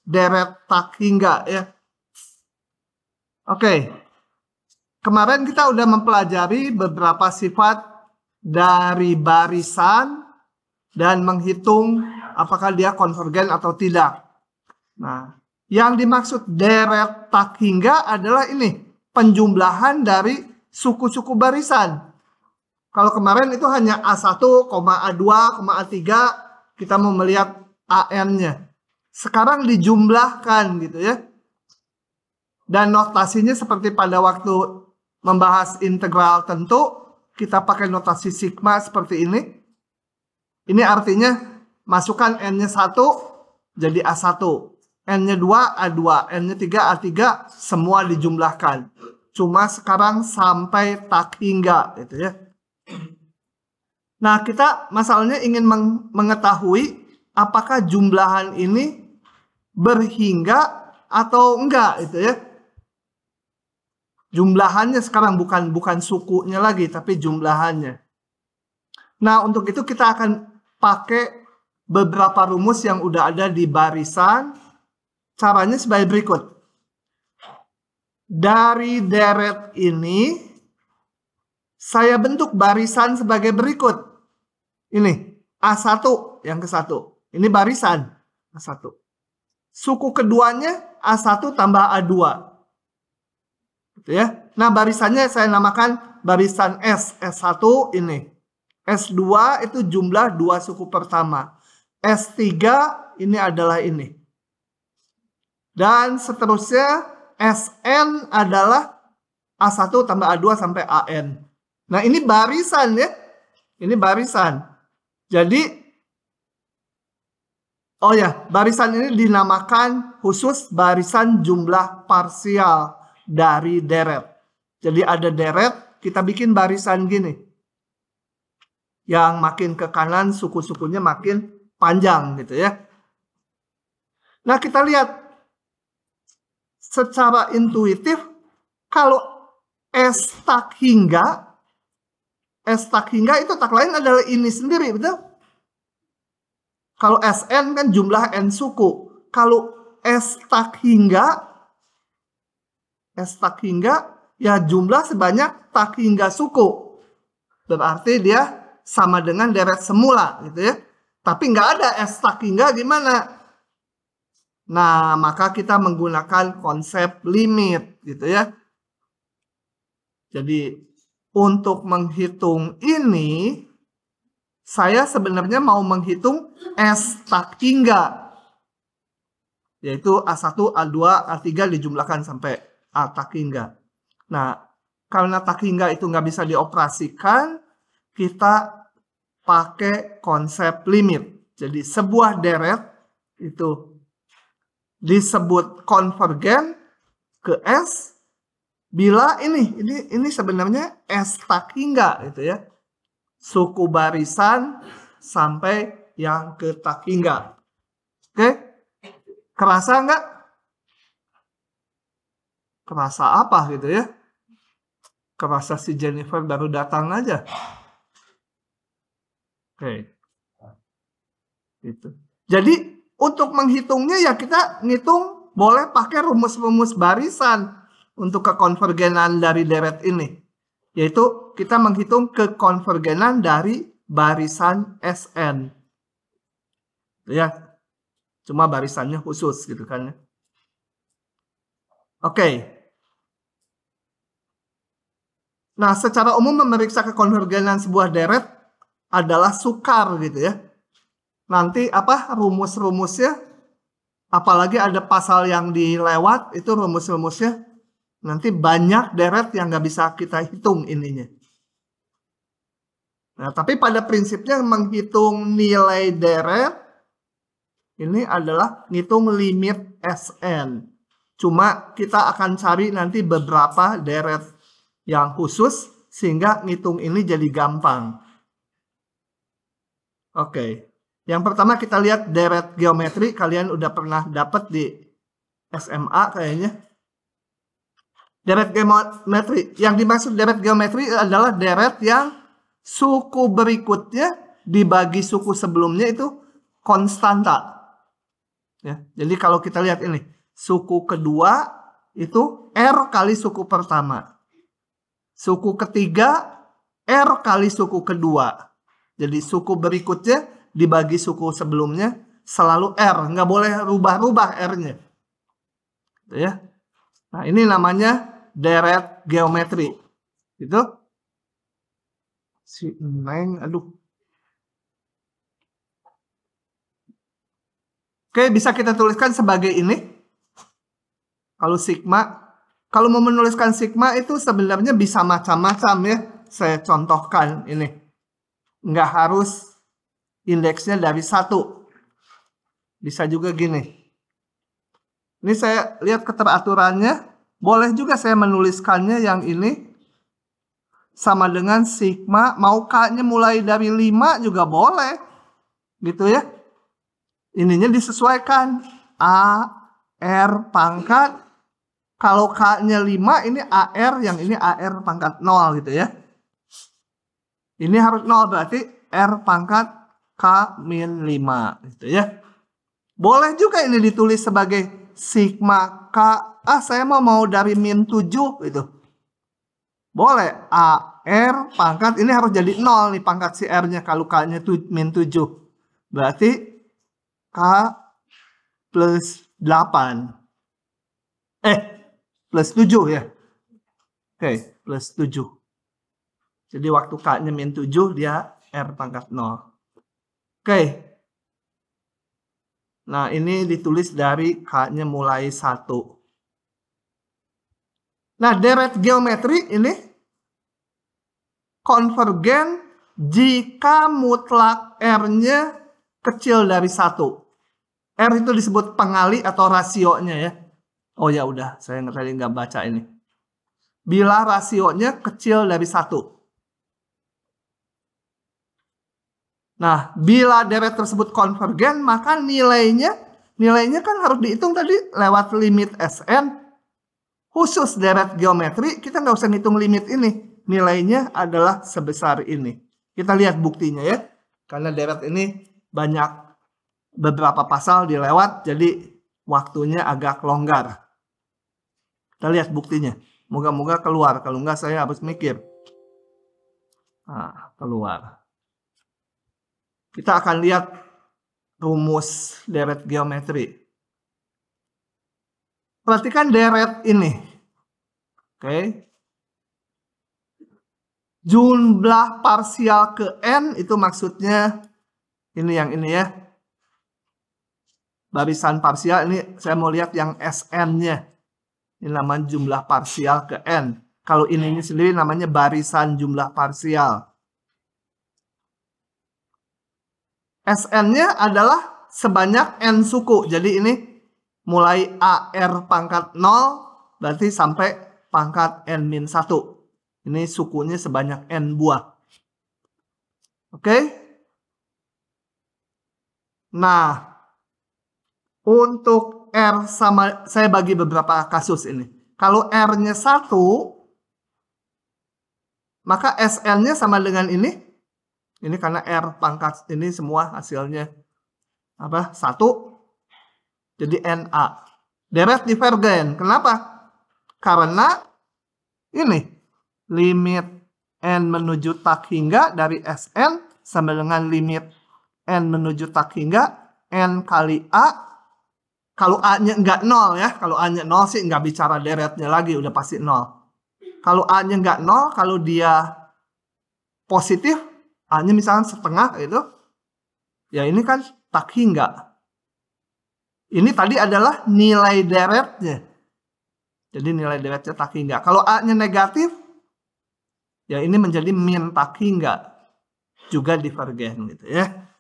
deret tak hingga ya. Oke. Kemarin kita udah mempelajari beberapa sifat dari barisan dan menghitung apakah dia konvergen atau tidak. Nah, yang dimaksud deret tak hingga adalah ini, penjumlahan dari suku-suku barisan. Kalau kemarin itu hanya A1, A2, A3, kita mau melihat AN-nya. Sekarang dijumlahkan gitu ya. Dan notasinya seperti pada waktu membahas integral tentu, kita pakai notasi sigma seperti ini. Ini artinya masukkan N-nya 1 jadi A1. N-nya 2, A2. N-nya 3, A3. Semua dijumlahkan. Cuma sekarang sampai tak hingga gitu ya. Nah, kita masalahnya ingin mengetahui apakah jumlahan ini berhingga atau enggak itu ya. Jumlahannya sekarang bukan sukunya lagi tapi jumlahannya. Nah, untuk itu kita akan pakai beberapa rumus yang udah ada di barisan. Caranya sebagai berikut. Dari deret ini saya bentuk barisan sebagai berikut. Ini A1 yang ke-1. Ini barisan A1. Suku keduanya A1 tambah A2. Gitu ya. Nah, barisannya saya namakan barisan S. S1 ini. S2 itu jumlah 2 suku pertama. S3 ini adalah ini. Dan seterusnya Sn adalah A1 tambah A2 sampai An. Nah, ini barisan ya. Ini barisan. Jadi, oh ya, barisan ini dinamakan khusus barisan jumlah parsial dari deret. Jadi ada deret, kita bikin barisan gini. Yang makin ke kanan suku-sukunya makin panjang gitu ya. Nah, kita lihat secara intuitif kalau S tak hingga itu tak lain adalah ini sendiri, betul? Kalau Sn kan jumlah N suku. Kalau S tak hingga ya jumlah sebanyak tak hingga suku. Berarti dia sama dengan deret semula gitu ya. Tapi nggak ada S tak hingga gimana? Nah, maka kita menggunakan konsep limit gitu ya. Jadi untuk menghitung ini, saya sebenarnya mau menghitung S tak hingga. Yaitu A1, A2, A3 dijumlahkan sampai A tak hingga. Nah, karena tak hingga itu nggak bisa dioperasikan, kita pakai konsep limit. Jadi sebuah deret itu disebut konvergen ke S bila ini sebenarnya S tak hingga gitu ya. Suku barisan sampai yang ke tak hingga. Oke? Kerasa nggak? Kerasa apa gitu ya? Kerasa si Jennifer baru datang aja. Oke. Gitu. Jadi untuk menghitungnya ya kita ngitung boleh pakai rumus-rumus barisan untuk kekonvergenan dari deret ini. Yaitu kita menghitung kekonvergenan dari barisan Sn. Ya, cuma barisannya khusus gitu kan. Oke. Nah, secara umum memeriksa kekonvergenan sebuah deret adalah sukar gitu ya. Nanti apa rumus-rumusnya, apalagi ada pasal yang dilewat, itu rumus-rumusnya nanti banyak deret yang nggak bisa kita hitung ininya. Nah, tapi pada prinsipnya menghitung nilai deret, ini adalah ngitung limit Sn. Cuma kita akan cari nanti beberapa deret yang khusus, sehingga ngitung ini jadi gampang. Oke. Yang pertama kita lihat deret geometri. Kalian udah pernah dapat di SMA kayaknya. Deret geometri. Yang dimaksud deret geometri adalah deret yang suku berikutnya dibagi suku sebelumnya itu konstanta. Ya, jadi kalau kita lihat ini, suku kedua itu R kali suku pertama. Suku ketiga R kali suku kedua. Jadi suku berikutnya dibagi suku sebelumnya selalu R. Nggak boleh rubah-rubah R-nya. Ya. Nah, ini namanya deret geometri. Gitu. Si Neng, aduh. Oke, bisa kita tuliskan sebagai ini. Kalau sigma, kalau mau menuliskan sigma itu sebenarnya bisa macam-macam ya. Saya contohkan ini. Nggak harus indeksnya dari 1. Bisa juga gini. Ini saya lihat keteraturannya. Boleh juga saya menuliskannya yang ini. Sama dengan sigma. Mau K-nya mulai dari 5 juga boleh. Gitu ya. Ininya disesuaikan. A, R pangkat. Kalau K-nya 5, ini AR, yang ini AR pangkat 0 gitu ya. Ini harus 0, berarti R pangkat K-5 gitu ya. Boleh juga ini ditulis sebagai sigma K. Saya mau dari min 7 gitu. Boleh. AR pangkat, ini harus jadi 0 nih pangkat si R-nya kalau K-nya min 7. Berarti K plus 8. Plus 7 ya. Oke, plus 7. Jadi waktu K-nya min 7, dia R pangkat 0. Oke. Nah, ini ditulis dari K-nya mulai 1. Nah, deret geometri ini konvergen jika mutlak R-nya kecil dari 1. R itu disebut pengali atau rasionya ya. Oh ya udah, saya tadi nggak baca ini. Bila rasionya kecil dari 1. Nah, bila deret tersebut konvergen, maka nilainya kan harus dihitung tadi lewat limit Sn. Khusus deret geometri, kita nggak usah ngitung limit ini. Nilainya adalah sebesar ini. Kita lihat buktinya ya. Karena deret ini banyak beberapa pasal dilewat, jadi waktunya agak longgar. Kita lihat buktinya. Moga-moga keluar. Kalau enggak saya harus mikir. Nah, keluar. Kita akan lihat rumus deret geometri. Perhatikan deret ini. Oke. Jumlah parsial ke N itu maksudnya ini yang ini ya. Barisan parsial ini saya mau lihat yang Sn-nya. Ini namanya jumlah parsial ke N. Kalau ini sendiri namanya barisan jumlah parsial. Sn-nya adalah sebanyak N suku. Jadi ini mulai AR pangkat 0 berarti sampai pangkat N-1. Ini sukunya sebanyak N buah. Oke? Nah, untuk R sama, saya bagi beberapa kasus ini. Kalau R-nya 1, maka Sn-nya sama dengan ini. Ini karena R pangkat ini semua hasilnya apa? 1. Jadi Na. Deret divergen. Kenapa? Karena ini limit N menuju tak hingga dari Sn sama dengan limit N menuju tak hingga N kali A. Kalau A-nya enggak 0 ya. Kalau A-nya 0 sih enggak bicara deretnya lagi. Udah pasti 0. Kalau A-nya enggak 0. Kalau dia positif. A-nya misalnya setengah itu. Ya ini kan tak hingga. Ini tadi adalah nilai deretnya. Jadi nilai deretnya tak hingga. Kalau A-nya negatif. Ya ini menjadi min tak hingga. Juga divergen gitu ya.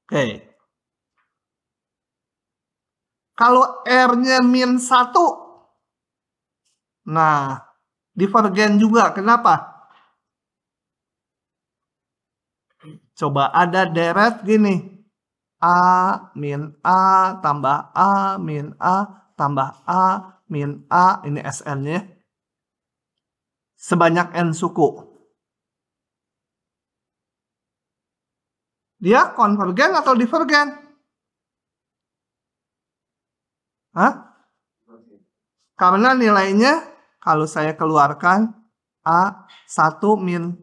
Oke. Kalau R-nya min 1. Nah, divergen juga. Kenapa? Coba ada deret gini. A min A tambah A min A tambah A min A. Ini Sn-nya. Sebanyak N suku. Dia konvergen atau divergen? Hah? Karena nilainya kalau saya keluarkan A1 min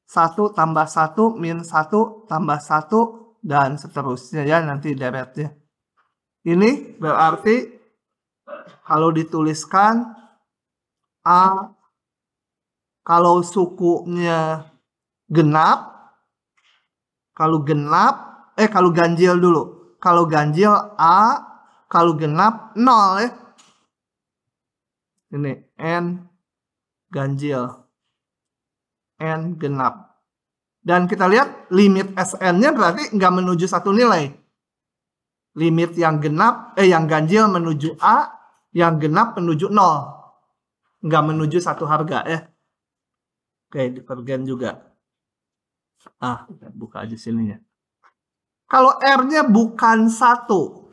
1 tambah 1 min 1 tambah 1 dan seterusnya ya nanti deretnya. Ini berarti kalau dituliskan A kalau sukunya genap, kalau ganjil dulu. Kalau ganjil A, kalau genap 0 ya. Ini N ganjil, N genap. Dan kita lihat limit SN-nya berarti nggak menuju satu nilai. Limit yang genap, yang ganjil menuju A, yang genap menuju 0. Nggak menuju satu harga ya. Oke, divergen juga. Buka aja sininya. Kalau R-nya bukan 1.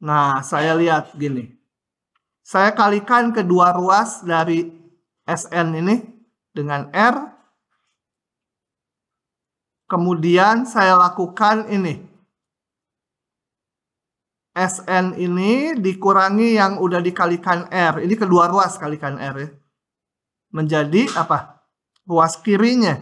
Nah, saya lihat gini. Saya kalikan kedua ruas dari SN ini dengan R. Kemudian saya lakukan ini. SN ini dikurangi yang udah dikalikan R. Ini kedua ruas kalikan R ya. Menjadi apa? Ruas kirinya.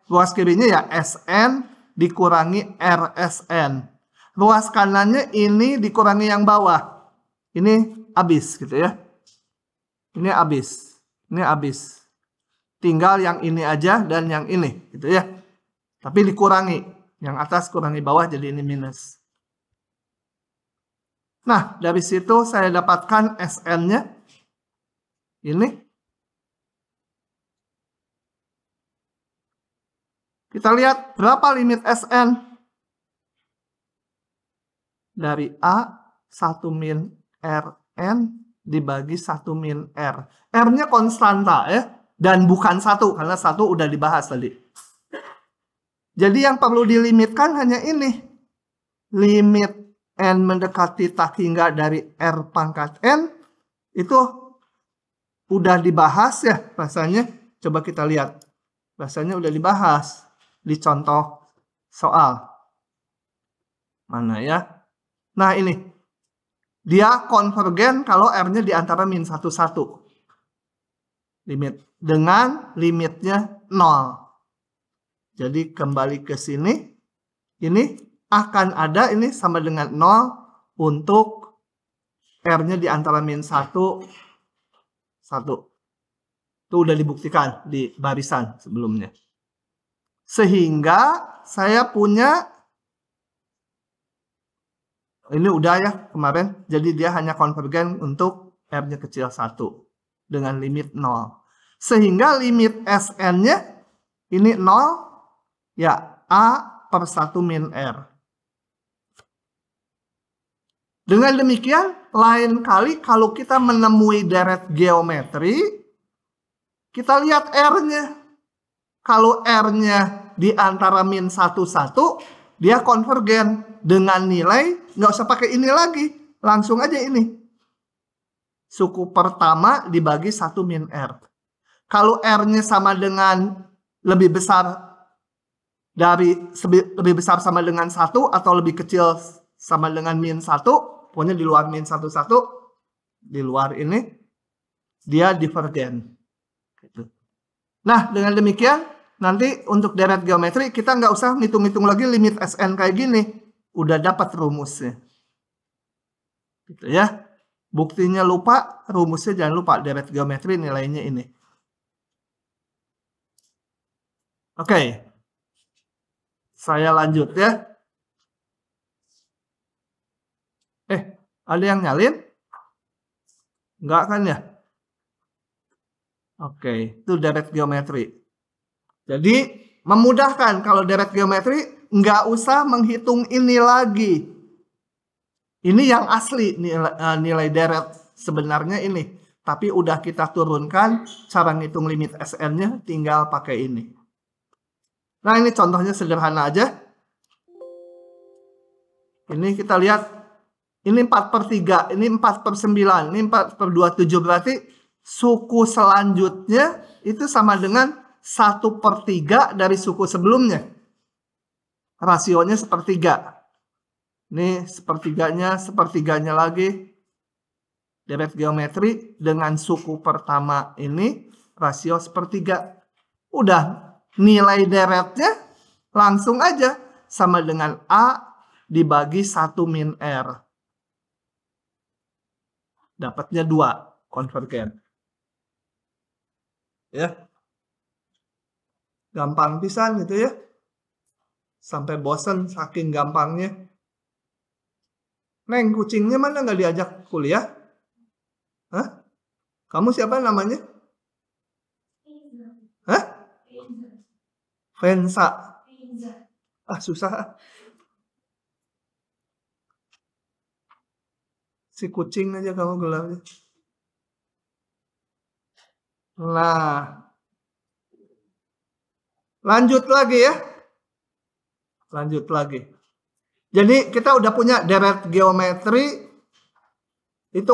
Ruas kirinya ya SN dikurangi RSN. Ruas kanannya ini dikurangi yang bawah. Ini habis gitu ya. Ini habis. Ini habis. Tinggal yang ini aja dan yang ini gitu ya. Tapi dikurangi. Yang atas kurangi bawah jadi ini minus. Nah, dari situ saya dapatkan SN-nya. Ini. Kita lihat berapa limit SN. Dari A 1 min Rn dibagi 1 min R. R-nya konstanta ya. Dan bukan 1 karena 1 udah dibahas tadi. Jadi yang perlu dilimitkan hanya ini. Limit N mendekati tak hingga dari R pangkat N. Itu udah dibahas ya rasanya. Coba kita lihat. Rasanya udah dibahas di contoh soal. Mana ya? Nah ini. Dia konvergen kalau R-nya di antara min 1, 1. Limit. Dengan limitnya 0. Jadi kembali ke sini. Ini akan ada ini sama dengan 0 untuk R-nya di antara min 1, 1. Itu udah dibuktikan di barisan sebelumnya. Sehingga saya punya, ini udah ya kemarin, jadi dia hanya konvergen untuk R-nya kecil 1 dengan limit 0. Sehingga limit SN-nya ini 0, ya A per 1 min R. Dengan demikian, lain kali kalau kita menemui deret geometri, kita lihat R-nya. Kalau R-nya di antara min 1, 1, dia konvergen dengan nilai, nggak usah pakai ini lagi, langsung aja ini. Suku pertama dibagi 1 min R. Kalau R-nya sama dengan lebih besar sama dengan 1 atau lebih kecil sama dengan min 1, pokoknya di luar min 1, 1, di luar ini, dia divergen. Nah, dengan demikian, nanti untuk deret geometri, kita nggak usah ngitung-ngitung lagi limit SN kayak gini. Udah dapat rumusnya. Gitu ya. Buktinya lupa, rumusnya jangan lupa. Deret geometri nilainya ini. Oke. Saya lanjut ya. Ada yang nyalin? Enggak kan ya? Oke, itu deret geometri. Jadi, memudahkan kalau deret geometri, nggak usah menghitung ini lagi. Ini yang asli, nilai deret sebenarnya ini. Tapi udah kita turunkan, cara ngitung limit SN-nya tinggal pakai ini. Nah, ini contohnya sederhana aja. Ini kita lihat. Ini 4/3, ini 4/9, ini 4/27. Berarti suku selanjutnya itu sama dengan 1/3 dari suku sebelumnya. Rasionya 1/3. Ini sepertiganya lagi. Deret geometri dengan suku pertama ini rasio sepertiga. Udah, nilai deretnya langsung aja sama dengan A dibagi 1 min R. Dapatnya 2, konvergen. Ya. Gampang pisan gitu ya. Sampai bosan saking gampangnya. Neng, kucingnya mana nggak diajak kuliah? Hah? Kamu siapa namanya? Hah? Vensa. Ah, susah. Si kucing aja kamu gelarnya. Nah. Lanjut lagi ya. Lanjut lagi. Jadi kita udah punya deret geometri itu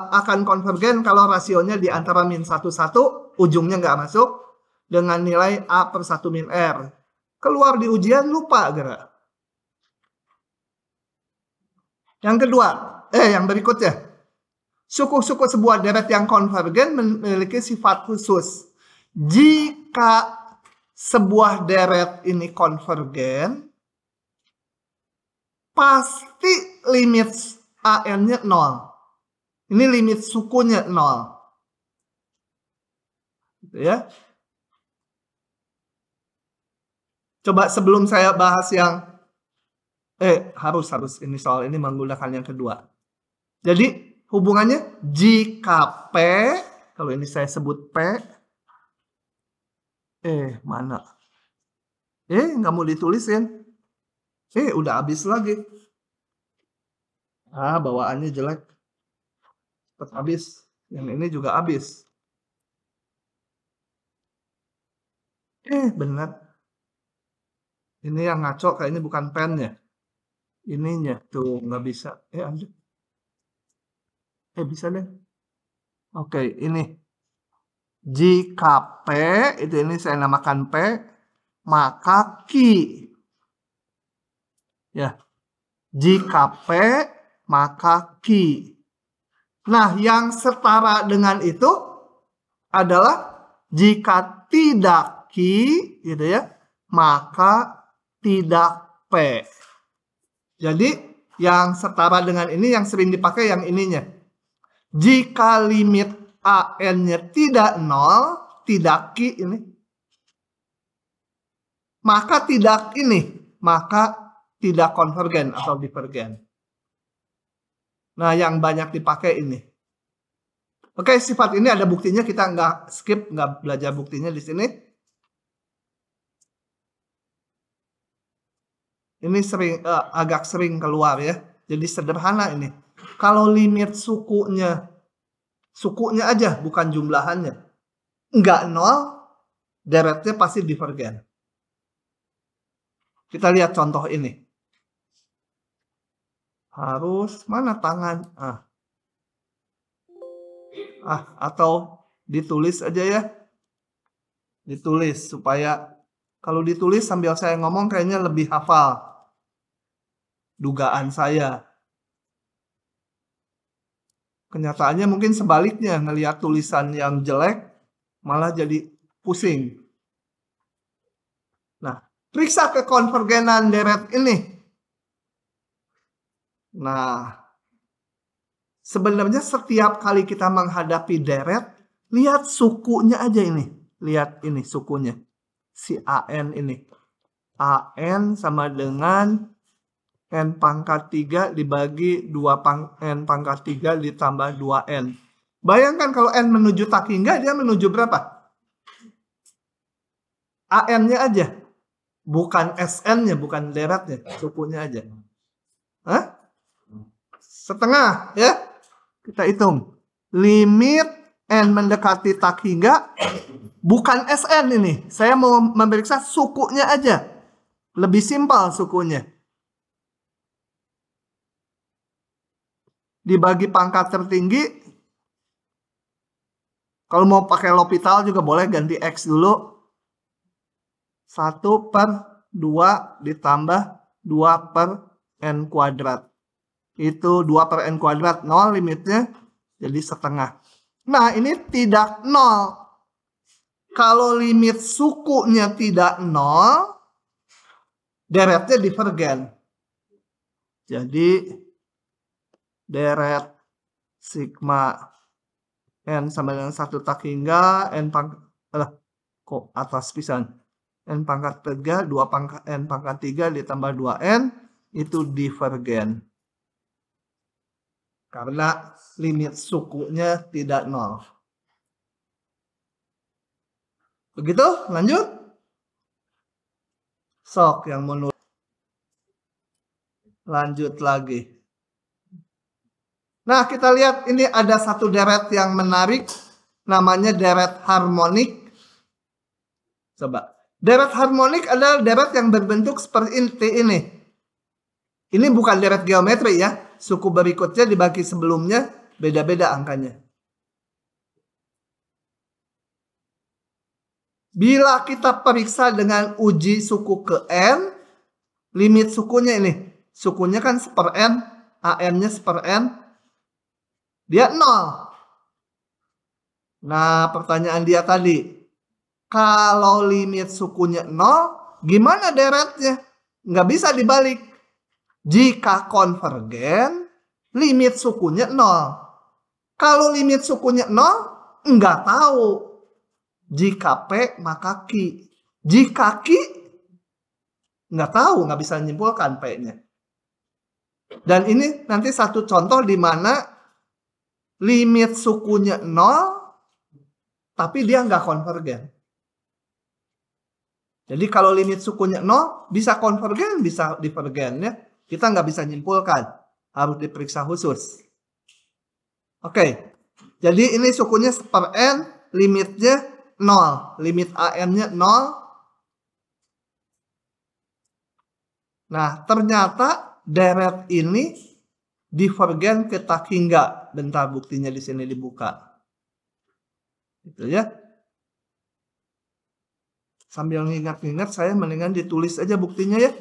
akan konvergen kalau rasionya di antara min 1, 1, ujungnya nggak masuk, dengan nilai A per 1 min R. Keluar di ujian lupa gerak. Yang kedua, yang berikutnya. Suku-suku sebuah deret yang konvergen memiliki sifat khusus. Jika sebuah deret ini konvergen, pasti limit AN-nya 0. Ini limit sukunya 0. Gitu ya. Coba sebelum saya bahas yang harus ini soal ini menggunakan yang kedua. Jadi hubungannya jika P, kalau ini saya sebut P, mana? Nggak mau ditulisin. Udah habis lagi. Bawaannya jelek. Cepat habis. Yang ini juga habis. Benar. Ini yang ngaco kayaknya bukan pennya. Ininya tuh nggak bisa. Ada. Bisa deh. Oke, ini. Jika P, itu ini saya namakan P, maka Q. Ya. Jika P, maka Q. Nah, yang setara dengan itu adalah jika tidak Q, gitu ya, maka tidak P. Jadi, yang setara dengan ini yang sering dipakai yang ininya. Jika limit AN-nya tidak 0, tidak Q ini, maka tidak ini, maka tidak konvergen atau divergen. Nah, yang banyak dipakai ini. Oke, sifat ini ada buktinya, kita nggak skip, nggak belajar buktinya di sini. Ini agak sering keluar ya. Jadi sederhana ini. Kalau limit sukunya aja, bukan jumlahannya, nggak 0, deretnya pasti divergen. Kita lihat contoh ini. Harus mana tangan? Atau ditulis aja ya. Ditulis supaya kalau ditulis sambil saya ngomong kayaknya lebih hafal. Dugaan saya. Kenyataannya mungkin sebaliknya, ngelihat tulisan yang jelek malah jadi pusing. Nah, periksa kekonvergenan deret ini. Nah, sebenarnya setiap kali kita menghadapi deret, lihat sukunya aja ini. Lihat ini sukunya. Si AN ini. AN sama dengan N pangkat 3 dibagi 2 N pangkat 3 ditambah 2N. Bayangkan kalau N menuju tak hingga, dia menuju berapa? AN-nya aja. Bukan SN-nya, bukan deretnya. Sukunya aja. Setengah ya. Kita hitung. Limit N mendekati tak hingga. Bukan SN ini. Saya mau memeriksa sukunya aja. Lebih simpel sukunya. Dibagi pangkat tertinggi. Kalau mau pakai L'Hopital juga boleh ganti X dulu. 1/2 ditambah 2/3. N kuadrat. Itu 2 per N kuadrat, 0 limitnya, jadi setengah. Nah, ini tidak 0. Kalau limit sukunya tidak 0, deretnya divergen. Jadi, deret sigma N sama dengan 1 tak hingga N pangkat, kok atas pisan. N pangkat 3, 2 pangkat N pangkat 3 ditambah 2N, itu divergen. Karena limit sukunya tidak 0. Begitu? Lanjut? Sok yang mau lanjut lagi. Nah, kita lihat ini ada satu deret yang menarik. Namanya deret harmonik. Coba. Deret harmonik adalah deret yang berbentuk seperti ini. Ini bukan deret geometri ya. Suku berikutnya dibagi sebelumnya beda-beda angkanya. Bila kita periksa dengan uji suku ke N, limit sukunya ini. Sukunya kan seper N, AN-nya seper N. Dia 0. Nah, pertanyaan dia tadi. Kalau limit sukunya 0, gimana deretnya? Nggak bisa dibalik. Jika konvergen, limit sukunya 0. Kalau limit sukunya 0, nggak tahu. Jika P, maka Q. Jika Q, nggak tahu, nggak bisa menyimpulkan P-nya. Dan ini nanti satu contoh di mana limit sukunya 0, tapi dia nggak konvergen. Jadi kalau limit sukunya 0, bisa konvergen, bisa divergen ya. Kita nggak bisa nyimpulkan, harus diperiksa khusus. Oke, jadi ini sukunya seper N, limitnya 0, limit AN-nya 0. Nah, ternyata deret ini divergen ke tak hingga. Bentar, buktinya di sini dibuka. Gitu ya. Sambil ngingat-ngingat, saya mendingan ditulis aja buktinya ya.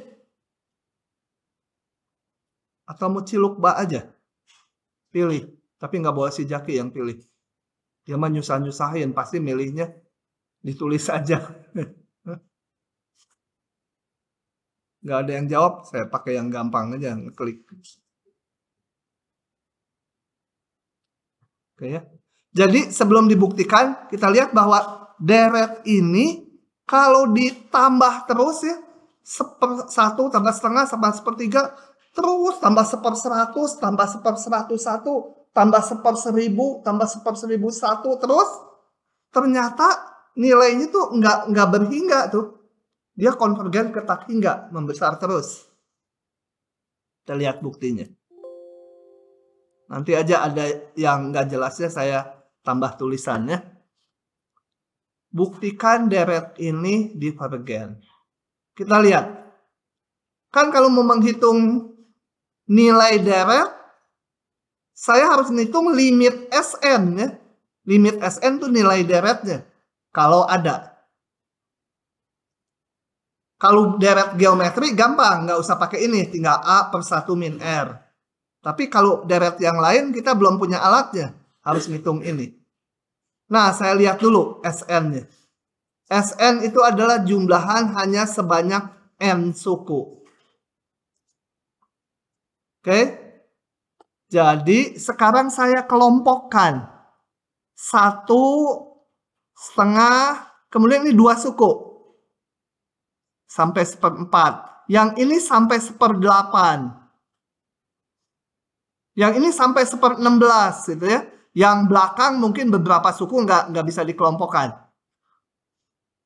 Atau mau ciluk ba aja. Pilih. Tapi nggak boleh si Jaki yang pilih. Dia mah nyusah-nyusahin. Pasti milihnya ditulis aja. Nggak ada yang jawab. Saya pakai yang gampang aja. Ngeklik. Oke ya. Jadi sebelum dibuktikan, kita lihat bahwa deret ini kalau ditambah terus ya. 1 tambah setengah tambah sepertiga. Terus tambah 1/100, tambah 1/101, tambah 1/1000, tambah 1/1001, terus ternyata nilainya tuh nggak berhingga tuh. Dia konvergen ke tak hingga, membesar terus. Kita lihat buktinya. Nanti aja ada yang nggak jelasnya saya tambah tulisannya. Buktikan deret ini divergen. Kita lihat. Kan kalau mau menghitung nilai deret, saya harus menghitung limit Sn ya. Limit Sn itu nilai deretnya. Kalau ada. Kalau deret geometri gampang, nggak usah pakai ini. Tinggal A per 1 min R. Tapi kalau deret yang lain kita belum punya alatnya. Harus ngitung ini. Nah, saya lihat dulu Sn-nya. Sn itu adalah jumlahan hanya sebanyak N suku. Oke. Jadi sekarang saya kelompokkan 1/2, kemudian ini 2 suku. Sampai 1/4. Yang ini sampai 1/8. Yang ini sampai 1/16 gitu ya. Yang belakang mungkin beberapa suku nggak bisa dikelompokkan.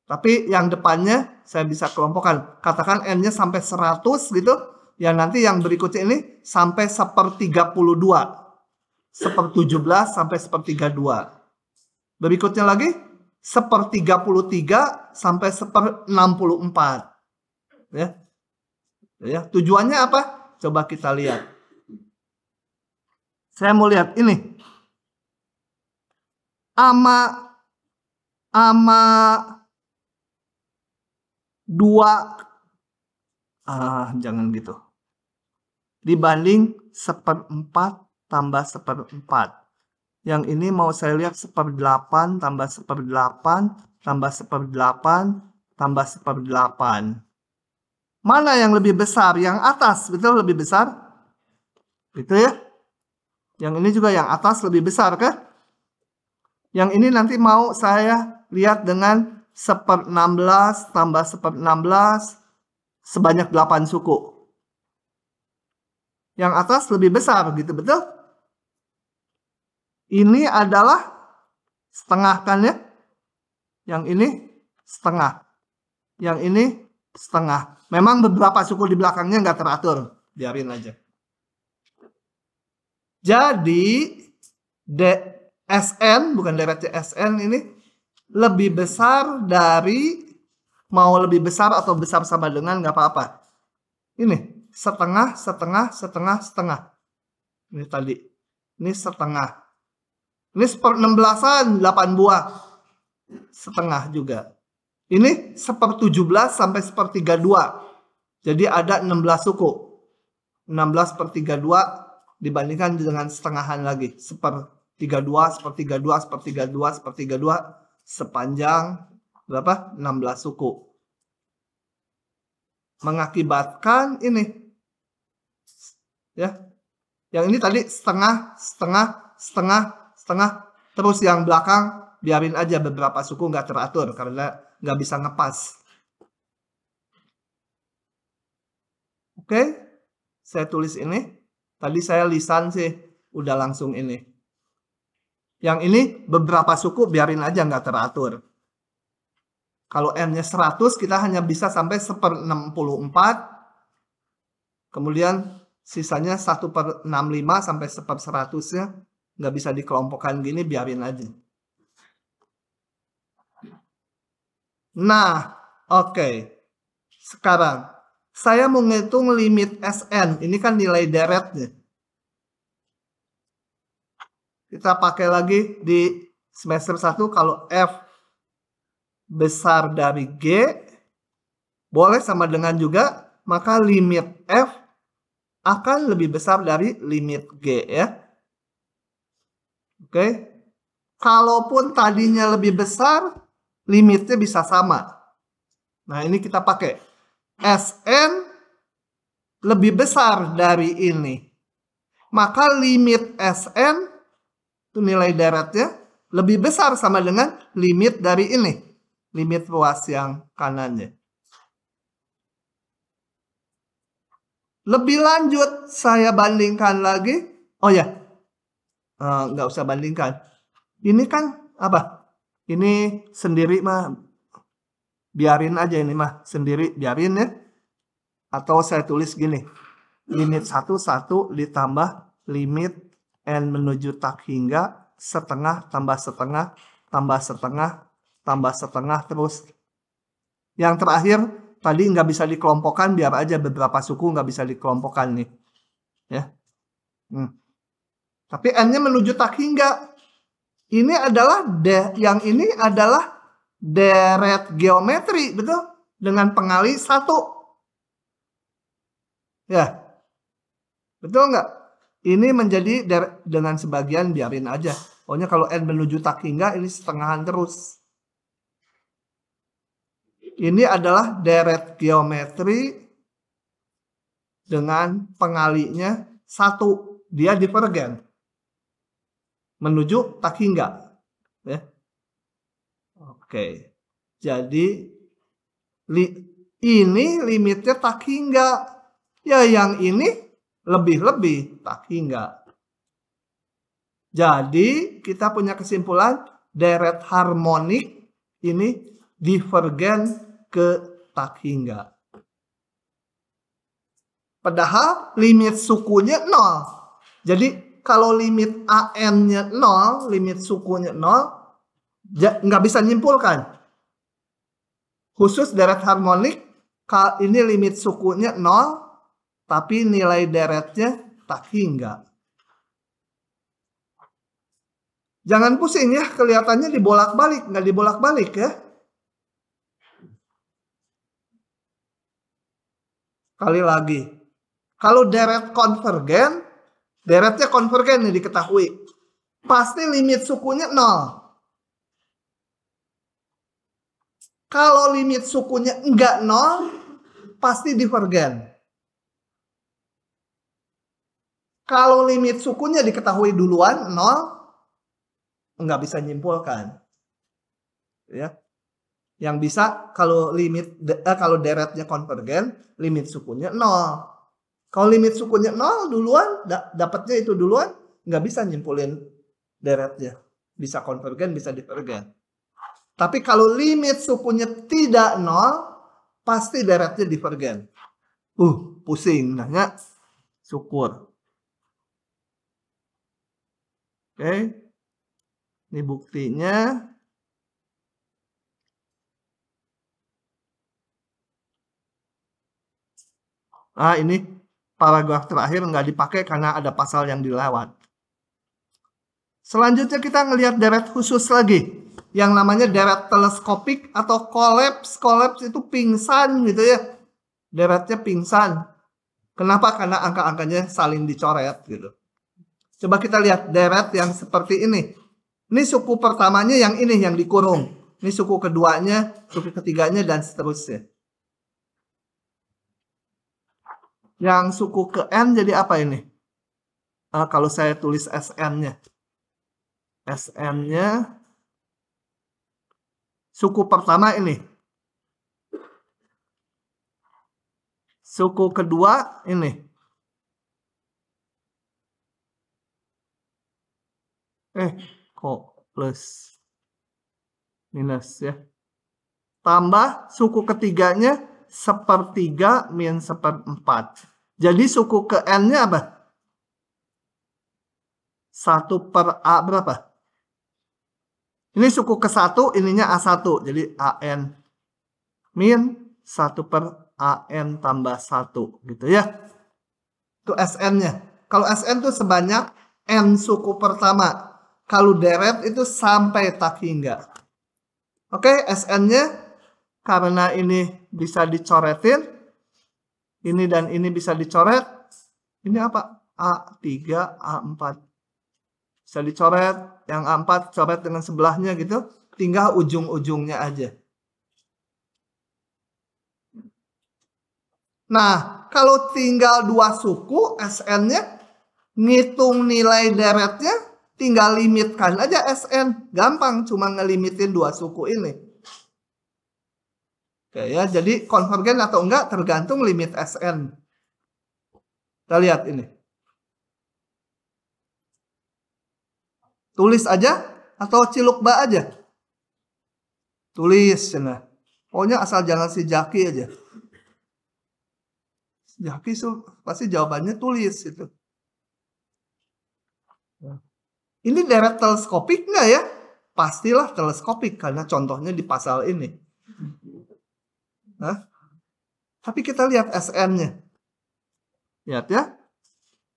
Tapi yang depannya saya bisa kelompokkan. Katakan N-nya sampai 100 gitu. Ya nanti yang berikutnya ini sampai 1/32. 1/17 sampai 1/32. Berikutnya lagi 1/33 sampai 1/64. Ya. Tujuannya apa? Coba kita lihat. Saya mau lihat ini. Ama 2. Jangan gitu. dibanding 1/4 tambah 1/4. Yang ini mau saya lihat 1/8 tambah 1/8 tambah 1/8 tambah 1/8. Mana yang lebih besar? Yang atas, betul lebih besar? Gitu ya. Yang ini juga yang atas lebih besar kan? Yang ini nanti mau saya lihat dengan 1/16 tambah 1/16 sebanyak 8 suku. Yang atas lebih besar gitu, betul? Ini adalah setengah kan ya? Yang ini setengah. Yang ini setengah. Memang beberapa suku di belakangnya nggak teratur. Biarin aja. Jadi SN, bukan deret SN ini lebih besar dari, mau lebih besar atau besar sama dengan nggak apa-apa. Ini setengah, setengah, setengah, setengah. Ini tadi. Ini setengah. Ini 1/16an 8 buah. Setengah juga. Ini 1/17 sampai 1/32. Jadi ada 16 suku. 16/32 dibandingkan dengan setengahan lagi. 1/32, 1/32, 1/32, 1/32 sepanjang berapa? 16 suku. Mengakibatkan ini. Ya. Yang ini tadi setengah, setengah, setengah, setengah. Terus yang belakang biarin aja, beberapa suku nggak teratur karena nggak bisa ngepas. Oke, saya tulis ini. Tadi saya lisan sih udah langsung ini. Yang ini beberapa suku biarin aja nggak teratur. Kalau N-nya 100 kita hanya bisa sampai 1/64. Kemudian sisanya 1/65 sampai 1/100-nya nggak bisa dikelompokkan gini, biarin aja. Nah, oke. Sekarang saya mau ngitung limit SN. Ini kan nilai deretnya. Kita pakai lagi di semester 1 kalau F besar dari G boleh sama dengan juga, maka limit F akan lebih besar dari limit G ya. Oke. Kalaupun tadinya lebih besar, limitnya bisa sama. Nah, ini kita pakai SN lebih besar dari ini. Maka limit SN itu nilai deretnya lebih besar sama dengan limit dari ini. Limit ruas yang kanannya. Lebih lanjut saya bandingkan lagi. Oh ya, nggak usah bandingkan. Ini kan apa? Ini sendiri mah. Biarin aja ini mah. Sendiri biarin ya. Atau saya tulis gini. Limit 1 ditambah limit N menuju tak hingga setengah tambah setengah tambah setengah tambah setengah terus. Yang terakhir tadi nggak bisa dikelompokkan, biar aja beberapa suku nggak bisa dikelompokkan nih. Ya. Tapi N-nya menuju tak hingga. Ini adalah yang ini adalah deret geometri, betul? Dengan pengali 1. Ya. Betul nggak? Ini menjadi dengan sebagian, biarin aja. Pokoknya kalau N menuju tak hingga, ini setengahan terus. Ini adalah deret geometri dengan pengalinya 1. Dia divergen. Menuju tak hingga. Ya. Oke. Jadi, ini limitnya tak hingga. Ya, yang ini lebih-lebih tak hingga. Jadi, kita punya kesimpulan deret harmonik ini divergen ke tak hingga. Padahal limit sukunya 0. Jadi kalau limit AN-nya 0, limit sukunya 0, nggak bisa nyimpulkan. Khusus deret harmonik, ini limit sukunya 0, tapi nilai deretnya tak hingga. Jangan pusing ya, kelihatannya dibolak-balik, nggak dibolak-balik ya. Kali lagi, Kalau deret konvergen, deretnya konvergen nih diketahui. Pasti limit sukunya 0. Kalau limit sukunya enggak 0, pasti divergen. Kalau limit sukunya diketahui duluan 0, enggak bisa nyimpulkan. Ya. Yang bisa kalau kalau deretnya konvergen, limit sukunya 0. Kalau limit sukunya 0 duluan, dapatnya itu duluan, nggak bisa nyimpulin deretnya. Bisa konvergen, bisa divergen. Tapi kalau limit sukunya tidak 0, pasti deretnya divergen. Pusing nanya, syukur. Oke. Ini buktinya. Ini paragraf terakhir nggak dipakai karena ada pasal yang dilewat. Selanjutnya kita ngelihat deret khusus lagi. Yang namanya deret teleskopik atau kolaps. Kolaps itu pingsan gitu ya. Deretnya pingsan. Kenapa? Karena angka-angkanya saling dicoret gitu. Coba kita lihat deret yang seperti ini. Ini suku pertamanya yang ini yang dikurung. Ini suku keduanya, suku ketiganya, dan seterusnya. Yang suku ke N jadi apa ini? Kalau saya tulis SN-nya. SN-nya suku pertama ini. Suku kedua ini. Kok plus minus ya. Tambah suku ketiganya sepertiga min seperempat. Jadi suku ke N-nya apa? 1 per A berapa? Ini suku ke 1, ininya A1. Jadi AN min 1 per AN tambah 1. Gitu ya. Itu SN-nya. Kalau SN itu sebanyak N suku pertama. Kalau deret itu sampai tak hingga. Oke, SN-nya karena ini bisa dicoretin. Ini dan ini bisa dicoret. Ini apa? A3, A4. Bisa dicoret. Yang A4 coret dengan sebelahnya gitu. Tinggal ujung-ujungnya aja. Nah, kalau tinggal 2 suku, SN-nya, ngitung nilai deretnya, tinggal limitkan aja SN. Gampang, cuma ngelimitin 2 suku ini. Oke ya, jadi konvergen atau enggak tergantung limit SN. Kita lihat ini. Tulis aja atau cilukba aja? Tulis. Nah. Pokoknya asal jangan si Jaki aja. Jaki pasti jawabannya tulis itu. Ini deret teleskopik nggak ya? Pastilah teleskopik karena contohnya di pasal ini. Tapi kita lihat SN-nya. Lihat ya.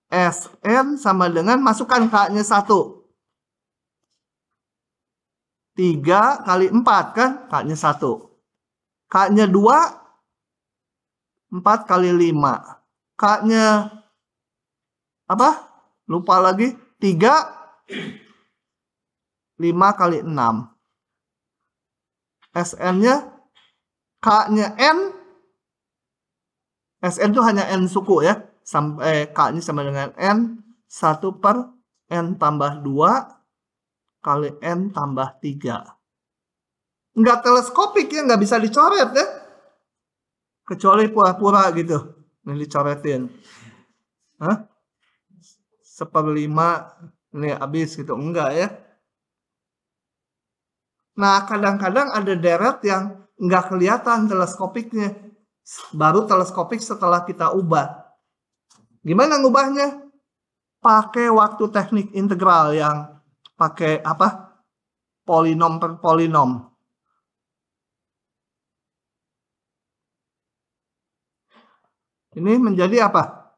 SN sama dengan masukkan K-nya 1. 3 kali 4 kan? K-nya 1. K-nya 2. 4 kali 5. K-nya apa? Lupa lagi. 3. 5 kali 6. SN-nya K-nya N. SN itu hanya N suku ya. Sampai K-nya sama dengan N. 1 per N tambah 2 kali N tambah 3. Enggak teleskopik ya, nggak bisa dicoret ya. Kecuali pura-pura gitu. Ini dicoretin. 1/5 ini habis gitu. Enggak ya. Nah, kadang-kadang ada deret yang nggak kelihatan teleskopiknya. Baru teleskopik setelah kita ubah. Gimana ngubahnya? Pakai waktu teknik integral yang pakai apa? Polinom per polinom. Ini menjadi apa?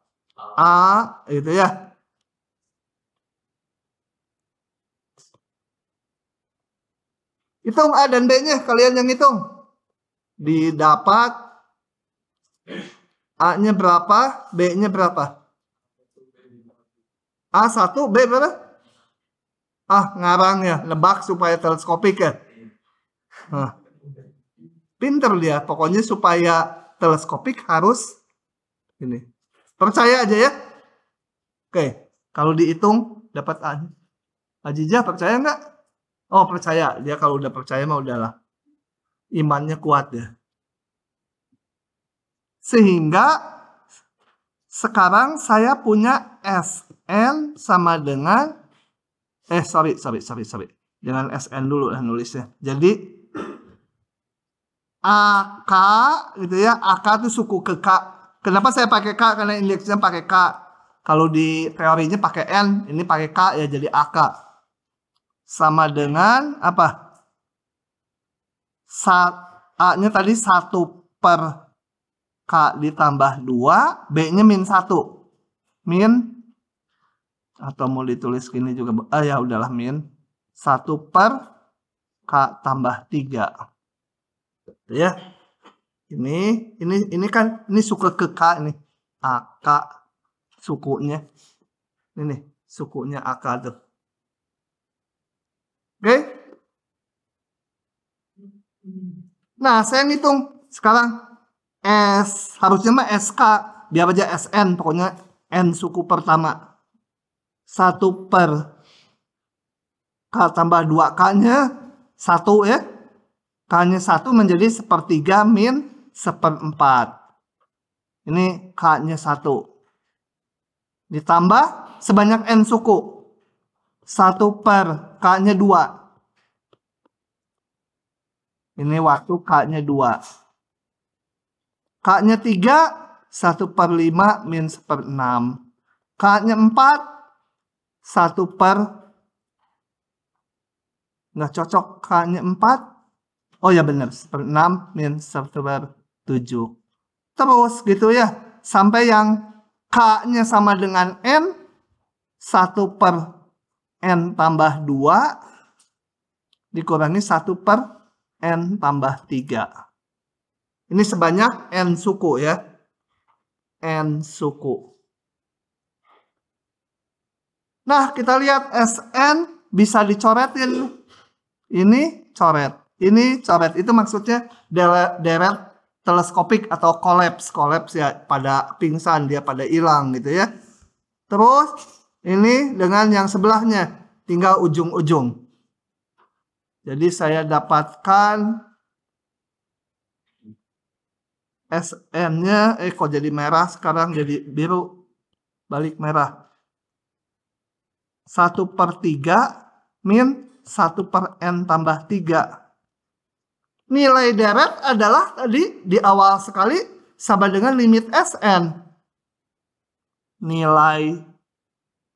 A gitu ya. Hitung A dan B-nya, kalian yang hitung. Didapat A-nya berapa, B-nya berapa? A1, B berapa? Ah, ngarang ya, nebak supaya teleskopik ya. Nah, pinter dia, pokoknya supaya teleskopik harus ini. Percaya aja ya. Oke, kalau dihitung dapat A. Ajijah percaya nggak? Oh, percaya. Dia kalau udah percaya mah udahlah. Imannya kuat ya. Sehingga sekarang saya punya SN sama dengan sorry. Jangan SN dulu lah nulisnya. Jadi AK gitu ya. AK itu suku ke K. Kenapa saya pakai K? Karena indeksnya pakai K. Kalau di teorinya pakai N, ini pakai K ya, jadi AK. Sama dengan apa? A-nya tadi 1 per K ditambah 2, B-nya min 1. Min, atau mau ditulis gini juga, ya udahlah min 1 per K tambah 3. Ya. Ini kan ini suku ke K ini. AK sukunya. Ini sukunya AK tuh. Oke? Nah, saya ngitung sekarang harusnya mah SK, biar aja SN, pokoknya N suku pertama. 1 per K tambah 2K-nya 1 ya. K-nya 1 menjadi 1/3 min 1/4. Ini K-nya 1. Ditambah sebanyak N suku. 1 per K-nya 2. Ini waktu K-nya 2. K-nya 3, 1/5 min 1/6. K-nya 4, 1 per, nggak cocok, K-nya 4. Oh ya benar, 1/6 min 1/7. Terus gitu ya, sampai yang K-nya sama dengan N, 1 per N tambah 2, dikurangi 1 per N tambah 3. Ini sebanyak N suku ya. N suku. Nah, kita lihat SN bisa dicoretin. Ini coret. Ini coret. Itu maksudnya deret teleskopik atau kolaps. Kolaps ya, pada pingsan, dia pada hilang gitu ya. Terus ini dengan yang sebelahnya, tinggal ujung-ujung. Jadi saya dapatkan SN-nya, kok jadi merah sekarang, jadi biru, balik merah. 1/3 min 1 per N tambah 3. Nilai deret adalah tadi di awal sekali sama dengan limit SN. Nilai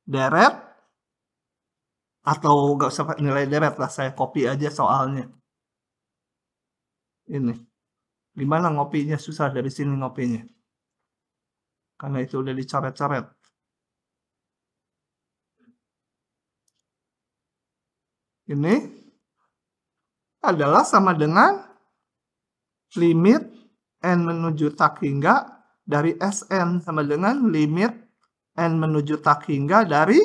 deret, atau nggak usah nilai deret lah, saya copy aja soalnya. Ini. Gimana ngopinya? Susah dari sini ngopinya. Karena itu udah dicoret-coret. Ini adalah sama dengan limit N menuju tak hingga dari SN sama dengan limit N menuju tak hingga dari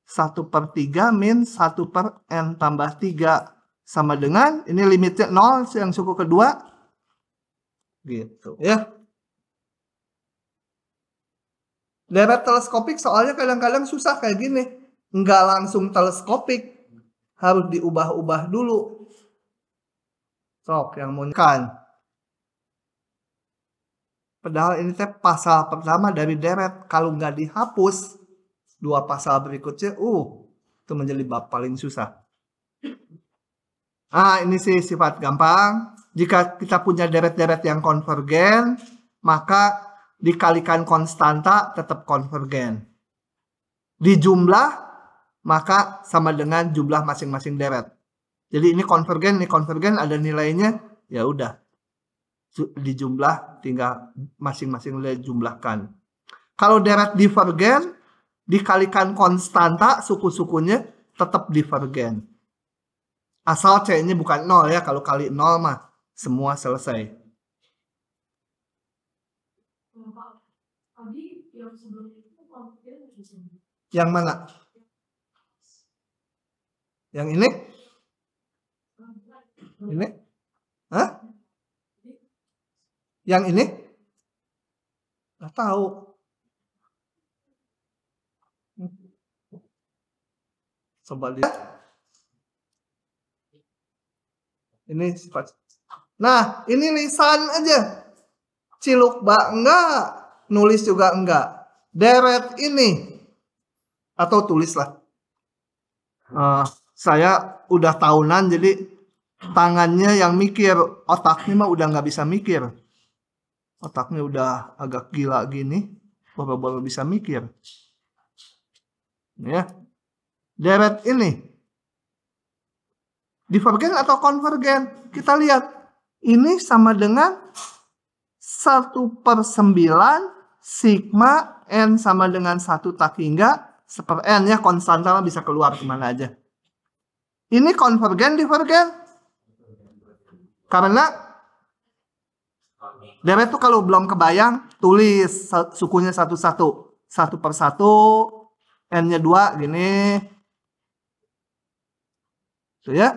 1/3 min 1 per N tambah 3 sama dengan ini limitnya 0 yang suku kedua gitu ya. Deret teleskopik soalnya kadang-kadang susah kayak gini, nggak langsung teleskopik, harus diubah-ubah dulu. Sok yang mau kan. Padahal ini teh pasal pertama dari deret, kalau nggak dihapus 2 pasal berikutnya, itu menjadi bab paling susah. Ini sih sifat gampang. Jika kita punya deret-deret yang konvergen, maka dikalikan konstanta tetap konvergen. Dijumlah, maka sama dengan jumlah masing-masing deret. Jadi ini konvergen ada nilainya, ya udah. Dijumlah, tinggal masing-masing jumlahkan. Kalau deret divergen, dikalikan konstanta suku-sukunya tetap divergen. Asal C-nya bukan 0 ya, kalau kali 0 mah semua selesai. Yang mana? Yang ini? Ini? Hah? Yang ini? Nggak tahu. Coba lihat. Ini sifat. Nah, ini lisan aja. Ciluk bak enggak, nulis juga enggak. Deret ini. Atau tulislah. Saya udah tahunan jadi tangannya yang mikir, otaknya mah udah nggak bisa mikir. Otaknya udah agak gila gini, baru-baru bisa mikir. Ya, deret ini divergen atau konvergen? Kita lihat, ini sama dengan 1/9 sigma n sama dengan 1 tak hingga 1/n ya, konstanta bisa keluar kemana aja. Ini konvergen, divergen? Karena deret itu kalau belum kebayang, tulis sukunya satu-satu. 1/1, n-nya 2, gini. Tuh ya.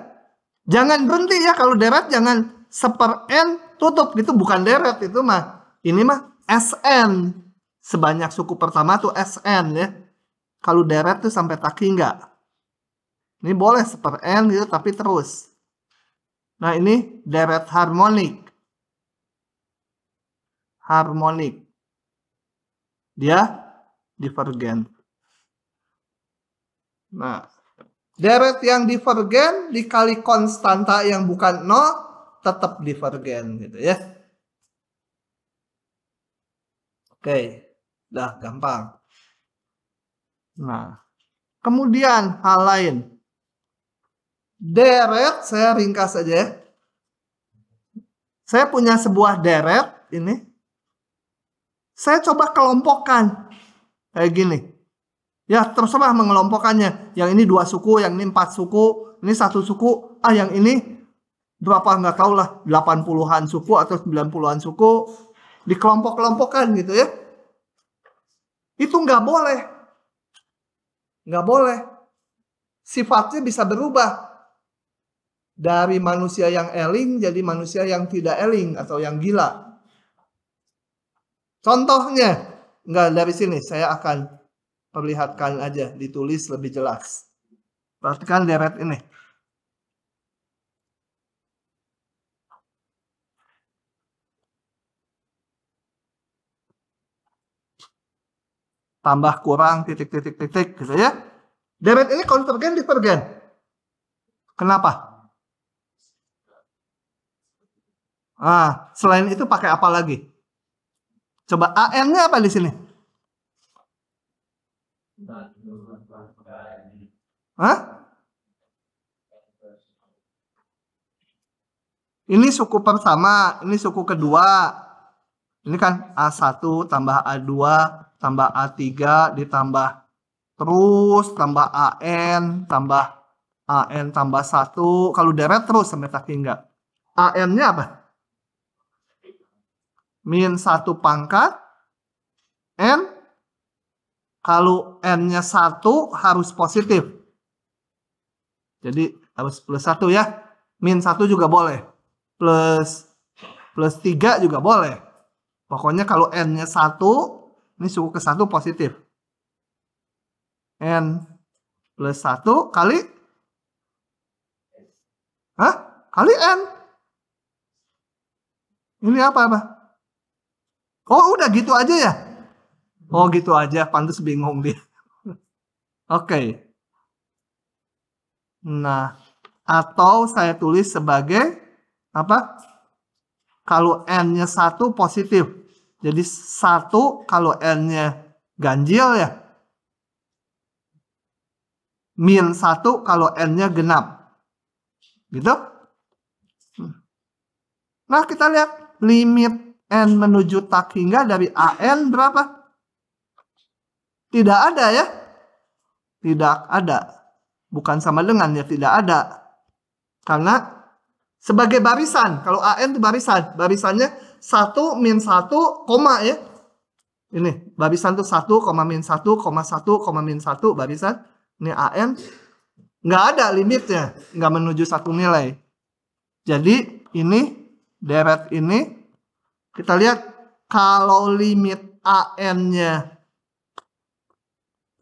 Jangan berhenti ya, kalau deret jangan 1/n tutup, itu bukan deret, itu mah. Ini mah Sn. Sebanyak suku pertama tuh Sn ya. Kalau deret tuh sampai tak hingga. Ini boleh 1/n gitu, tapi terus. Nah ini deret harmonik. Harmonik. Dia divergen. Nah, deret yang divergen dikali konstanta yang bukan 0 tetap divergen gitu ya. Oke, udah gampang. Nah, kemudian hal lain. Deret, saya ringkas aja ya. Saya punya sebuah deret ini. Saya coba kelompokkan kayak gini. Ya, terserah mengelompokkannya. Yang ini 2 suku, yang ini 4 suku, ini 1 suku. Yang ini berapa nggak tahu lah, 80-an suku atau 90-an suku. Dikelompok-kelompokkan gitu ya. Itu nggak boleh. Nggak boleh. Sifatnya bisa berubah. Dari manusia yang eling jadi manusia yang tidak eling atau yang gila. Contohnya, nggak dari sini, saya akan perlihatkan aja, ditulis lebih jelas. Perhatikan deret ini. Tambah kurang titik-titik-titik gitu ya. Deret ini konvergen divergen. Kenapa? Selain itu pakai apa lagi? Coba AN-nya apa di sini? Ini suku pertama, ini suku kedua. Ini kan A1 tambah A2 tambah A3 ditambah terus tambah AN tambah 1. Kalau deret terus sampai tak hingga. AN-nya apa? -1 pangkat N. Kalau N-nya 1 harus positif. Jadi harus +1 ya. -1 juga boleh. Plus 3 juga boleh. Pokoknya kalau N-nya 1, ini suku ke 1 positif. N +1 kali kali N. Ini apa? Oh, udah gitu aja ya? Oh, gitu aja. Pantes bingung dia. Oke. Nah, atau saya tulis sebagai apa? Kalau N-nya 1 positif. Jadi 1 kalau N-nya ganjil ya. -1 kalau N-nya genap. Gitu? Nah, kita lihat limit N menuju tak hingga dari AN berapa? Tidak ada ya. Tidak ada. Bukan sama dengan ya, tidak ada. Karena sebagai barisan. Kalau AN itu barisan. Barisannya 1, -1, koma ya. Ini barisan tuh 1, min 1, 1, min 1 barisan. Ini AN. Nggak ada limitnya. Nggak menuju satu nilai. Jadi ini deret ini. Kita lihat kalau limit AN-nya.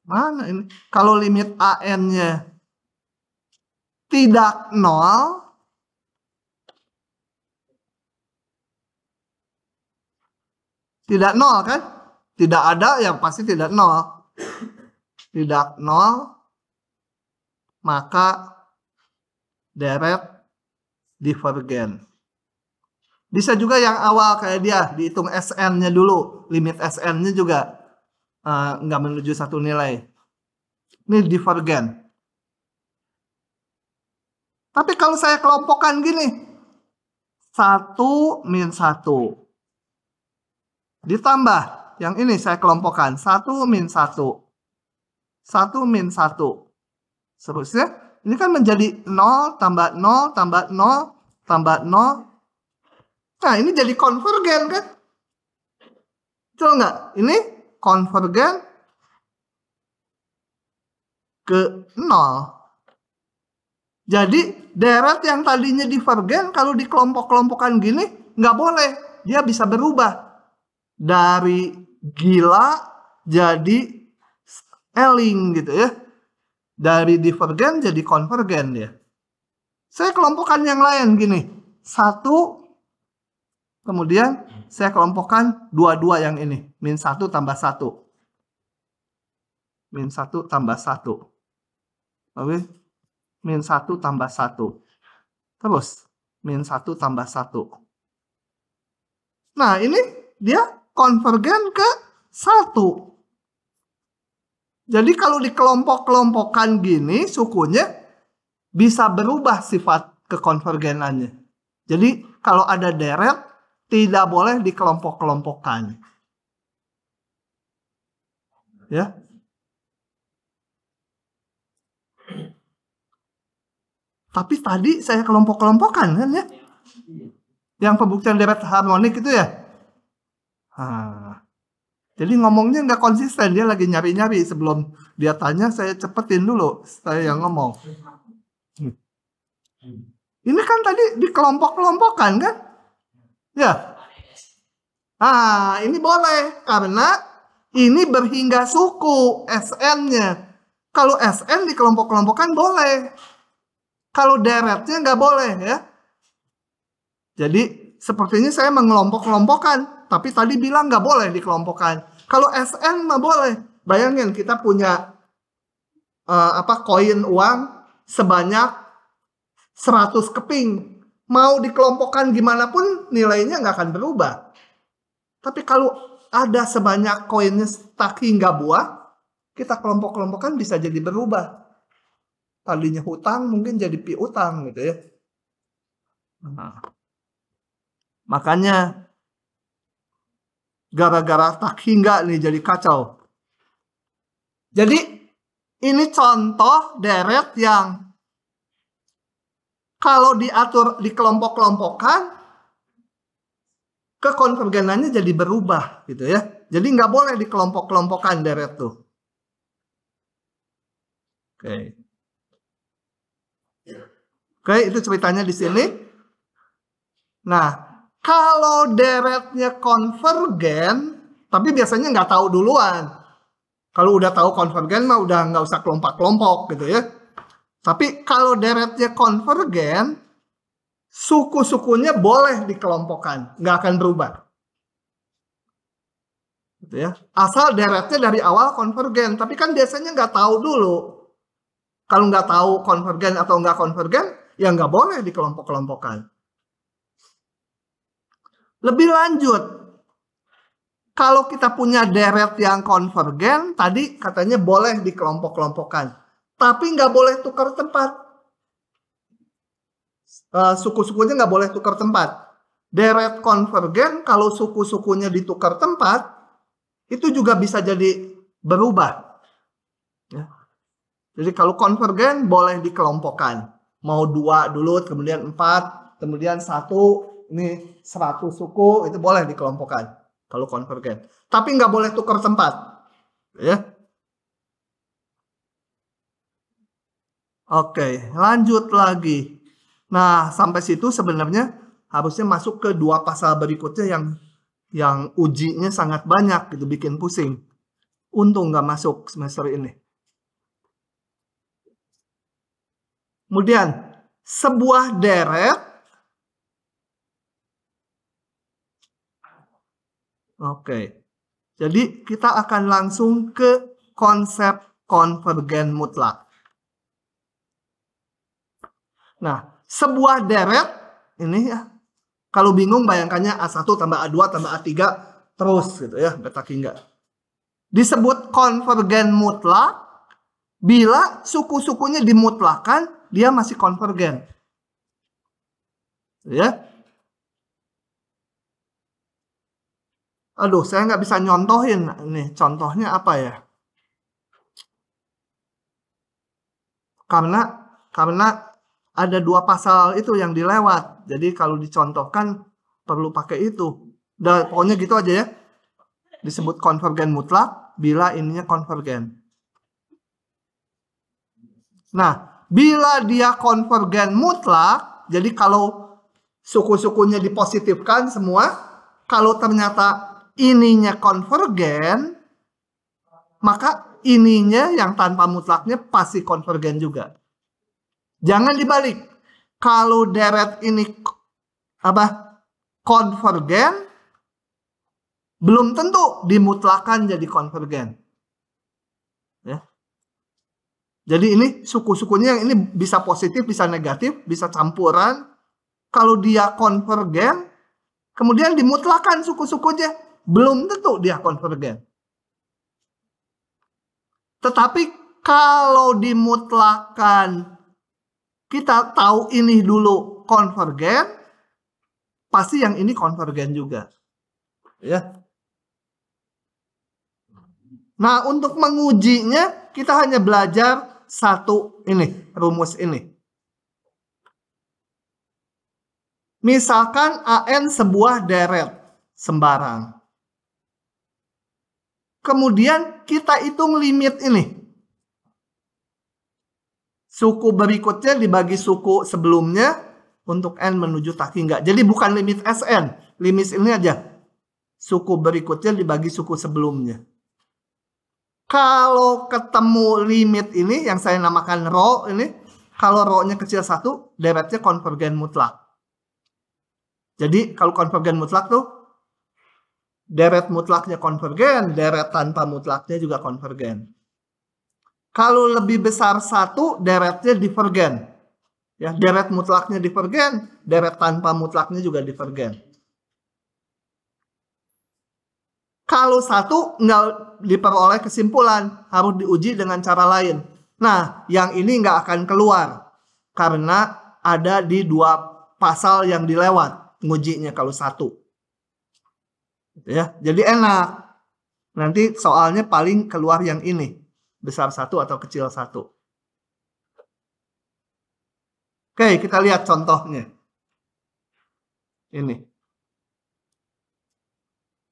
Mana ini? Kalau limit AN-nya tidak 0. Tidak 0 kan? Tidak ada, ya pasti tidak 0. Tidak 0, maka deret divergen. Bisa juga yang awal kayak dia, dihitung SN-nya dulu. Limit SN-nya juga nggak menuju satu nilai. Ini divergen. Tapi kalau saya kelompokkan gini. 1 min 1. Ditambah. Yang ini saya kelompokkan. 1 min 1. 1 min 1. Seterusnya. Ini kan menjadi 0 tambah 0 tambah 0 tambah 0. Nah ini jadi konvergen kan? Betul nggak? Ini konvergen ke 0. Jadi deret yang tadinya divergen kalau dikelompok-kelompokkan gini nggak boleh. Dia bisa berubah. Dari gila jadi Elling gitu ya. Dari divergen jadi konvergen dia. Saya kelompokkan yang lain gini. 1, kemudian saya kelompokkan dua-dua yang ini. Min 1 tambah 1. Min 1 tambah 1. Oke. Min 1 tambah 1. Terus. Min 1 tambah 1. Nah ini dia konvergen ke 1. Jadi kalau dikelompok-kelompokkan gini sukunya bisa berubah sifat kekonvergenannya. Jadi kalau ada deret tidak boleh dikelompok-kelompokkan. Ya. Tapi tadi saya kelompok-kelompokkan kan ya. Yang pembuktian deret harmonik itu ya. Jadi ngomongnya nggak konsisten. Dia lagi nyari-nyari. Sebelum dia tanya saya cepetin dulu. Saya yang ngomong. Ini kan tadi dikelompok-kelompokkan kan? Ya. Ini boleh. Karena ini berhingga suku SN-nya. Kalau SN dikelompok-kelompokkan boleh. Kalau deretnya nggak boleh ya. Jadi sepertinya saya mengelompok-kelompokkan. Tapi tadi bilang nggak boleh dikelompokkan. Kalau SN mah boleh. Bayangin kita punya koin uang sebanyak 100 keping. Mau dikelompokkan gimana pun nilainya nggak akan berubah. Tapi kalau ada sebanyak koinnya stuck hingga buah, kita kelompok-kelompokkan bisa jadi berubah. Tadinya hutang mungkin jadi piutang gitu ya. Makanya gara-gara tak hingga nih jadi kacau. Jadi ini contoh deret yang kalau diatur di kelompok-kelompokkan kekonvergenannya jadi berubah gitu ya. Jadi nggak boleh di kelompok-kelompokkan deret tuh. Oke, itu ceritanya di sini. Nah, kalau deretnya konvergen, tapi biasanya nggak tahu duluan. Kalau udah tahu konvergen mah udah nggak usah kelompok-kelompok gitu ya. Tapi kalau deretnya konvergen, suku-sukunya boleh dikelompokkan, nggak akan berubah. Gitu ya. Asal deretnya dari awal konvergen, tapi kan biasanya nggak tahu dulu. Kalau nggak tahu konvergen atau nggak konvergen, ya nggak boleh dikelompok-kelompokkan. Lebih lanjut, kalau kita punya deret yang konvergen, tadi katanya boleh dikelompok-kelompokkan. Tapi nggak boleh tukar tempat. Suku-sukunya nggak boleh tukar tempat. Deret konvergen, kalau suku-sukunya ditukar tempat, itu juga bisa jadi berubah. Ya. Jadi kalau konvergen boleh dikelompokkan. Mau 2 dulu, kemudian 4, kemudian 1, ini 100 suku, itu boleh dikelompokkan. kalau konvergen. Tapi nggak boleh tukar tempat. Ya. Oke, lanjut lagi. Nah, sampai situ sebenarnya harusnya masuk ke dua pasal berikutnya yang ujinya sangat banyak gitu, bikin pusing. Untung nggak masuk semester ini. Kemudian, sebuah deret. Oke, jadi kita akan langsung ke konsep konvergen mutlak. Nah, sebuah deret, ini ya, kalau bingung bayangkannya A1 tambah A2 tambah A3 terus gitu ya, beta hingga. Disebut konvergen mutlak bila suku-sukunya dimutlakan, dia masih konvergen. Ya. Aduh, saya nggak bisa nyontohin. Nih, contohnya apa ya? Karena ada dua pasal itu yang dilewat. Jadi kalau dicontohkan perlu pakai itu. Dan pokoknya gitu aja ya. Disebut konvergen mutlak bila ininya konvergen. Nah, bila dia konvergen mutlak, jadi kalau suku-sukunya dipositifkan semua, kalau ternyata ininya konvergen, maka ininya yang tanpa mutlaknya pasti konvergen juga. Jangan dibalik. Kalau deret ini konvergen, belum tentu dimutlakan jadi konvergen. Ya. Jadi ini suku-sukunya yang ini bisa positif, bisa negatif, bisa campuran. Kalau dia konvergen, kemudian dimutlakan suku-sukunya, belum tentu dia konvergen. Tetapi kalau dimutlakan, kita tahu ini dulu konvergen, pasti yang ini konvergen juga. Ya. Nah, untuk mengujinya, kita hanya belajar satu ini, rumus ini. Misalkan AN sebuah deret sembarang. Kemudian kita hitung limit ini. Suku berikutnya dibagi suku sebelumnya untuk N menuju tak hingga. Jadi bukan limit SN. Limit ini aja. Suku berikutnya dibagi suku sebelumnya. Kalau ketemu limit ini yang saya namakan rho ini. Kalau rho-nya kecil 1, deretnya konvergen mutlak. Jadi kalau konvergen mutlak tuh deret mutlaknya konvergen, deret tanpa mutlaknya juga konvergen. Kalau lebih besar 1, deretnya divergen. Ya, deret mutlaknya divergen, deret tanpa mutlaknya juga divergen. Kalau 1 nggak diperoleh kesimpulan, harus diuji dengan cara lain. Nah, yang ini nggak akan keluar karena ada di dua pasal yang dilewat. Ngujinya kalau 1. Ya, jadi enak. Nanti soalnya paling keluar yang ini. Besar 1 atau kecil 1. Oke, kita lihat contohnya. Ini.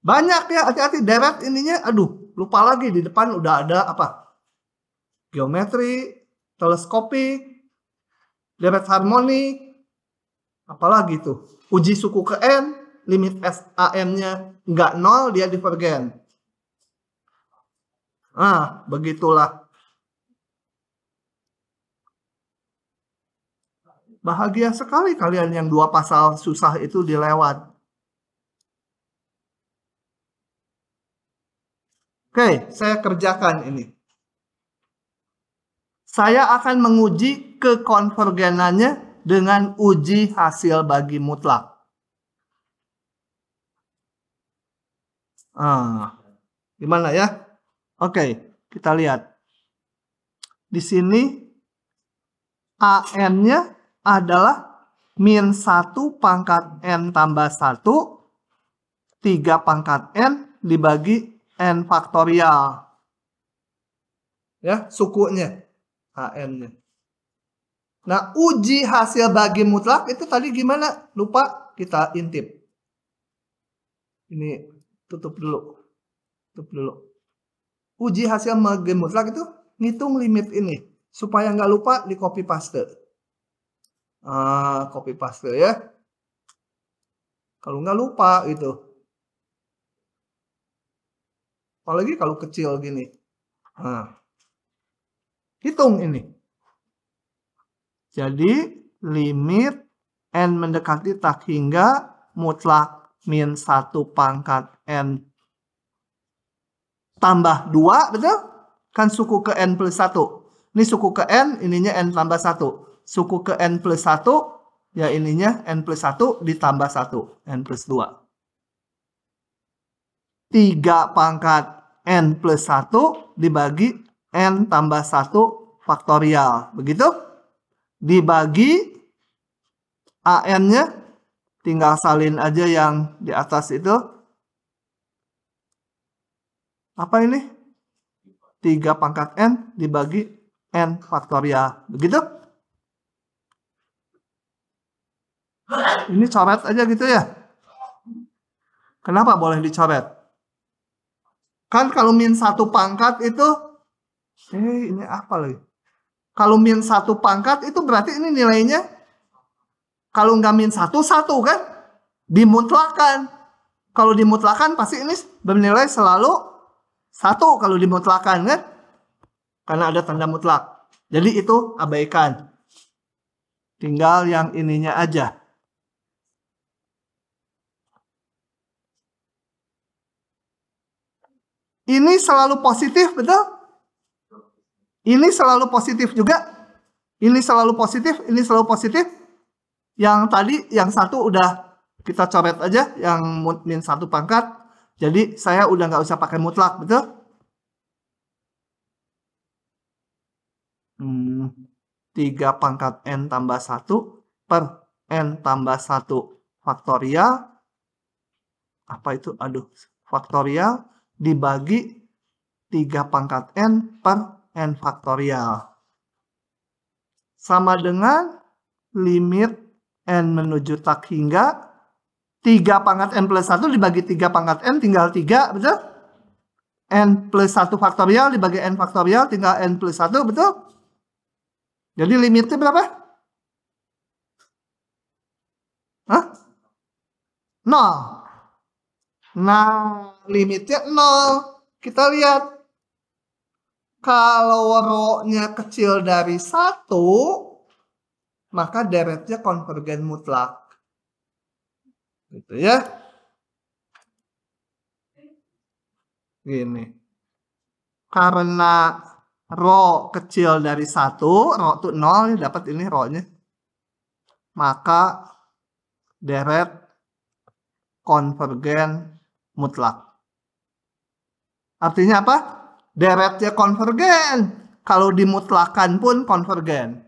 Banyak ya, hati-hati deret ininya. Aduh, lupa lagi di depan udah ada apa? Geometri, teleskopik, deret harmonik. Apalagi tuh? Uji suku ke N, limit SAN-nya nggak 0, dia divergen. Ah, begitulah. Bahagia sekali kalian yang dua pasal susah itu dilewat. Oke, saya kerjakan ini. Saya akan menguji kekonvergenannya dengan uji hasil bagi mutlak. Gimana ya? Oke, kita lihat. Di sini AN-nya adalah min 1 pangkat N tambah 1, 3 pangkat N dibagi N faktorial. Ya, sukunya. AN-nya. Nah, uji hasil bagi mutlak itu tadi gimana? Lupa, kita intip. Ini Tutup dulu. Tutup dulu. Uji hasil margin mutlak itu ngitung limit ini. Supaya nggak lupa di copy paste. Copy paste ya. Kalau nggak lupa gitu. Apalagi kalau kecil gini. Hitung ini. Jadi limit n mendekati tak hingga mutlak min 1 pangkat n tambah 2, betul? Kan suku ke n plus 1. Ini suku ke n, ininya n tambah 1. Suku ke n plus 1, ya ininya n plus 1 ditambah 1, n plus 2. 3 pangkat n plus 1 dibagi n tambah 1 faktorial. Begitu? Dibagi an-nya, tinggal salin aja yang di atas itu. Apa ini? 3 pangkat n dibagi n faktorial. Begitu? Ini coret aja gitu ya. Kenapa boleh dicoret? Kan kalau min 1 pangkat itu, ini apa lagi? Kalau min 1 pangkat itu berarti ini nilainya, kalau nggak min 1, 1 kan? Dimutlakan. Kalau dimutlakan pasti ini bernilai selalu 1 kalau dimutlakan kan? Karena ada tanda mutlak. Jadi itu abaikan. Tinggal yang ininya aja. Ini selalu positif, betul? Ini selalu positif juga. Ini selalu positif, ini selalu positif. Yang tadi, yang satu udah kita coret aja, yang min 1 pangkat. Jadi saya udah nggak usah pakai mutlak, betul? 3 pangkat n tambah 1 per n tambah 1 faktorial. Apa itu? Aduh, faktorial dibagi 3 pangkat n per n faktorial. Sama dengan limit n menuju tak hingga 3 pangkat n plus 1 dibagi 3 pangkat n tinggal 3, betul? N plus 1 faktorial dibagi n faktorial tinggal n plus 1, betul? Jadi limitnya berapa? Hah? 0. Nah, limitnya 0. Kita lihat. Kalau rho-nya kecil dari 1, maka deretnya konvergen mutlak. Gitu ya. Gini. Karena rho kecil dari 1, rho itu 0, dapat ini rho-nya. Maka deret konvergen mutlak. Artinya apa? Deretnya konvergen. Kalau dimutlakan pun konvergen.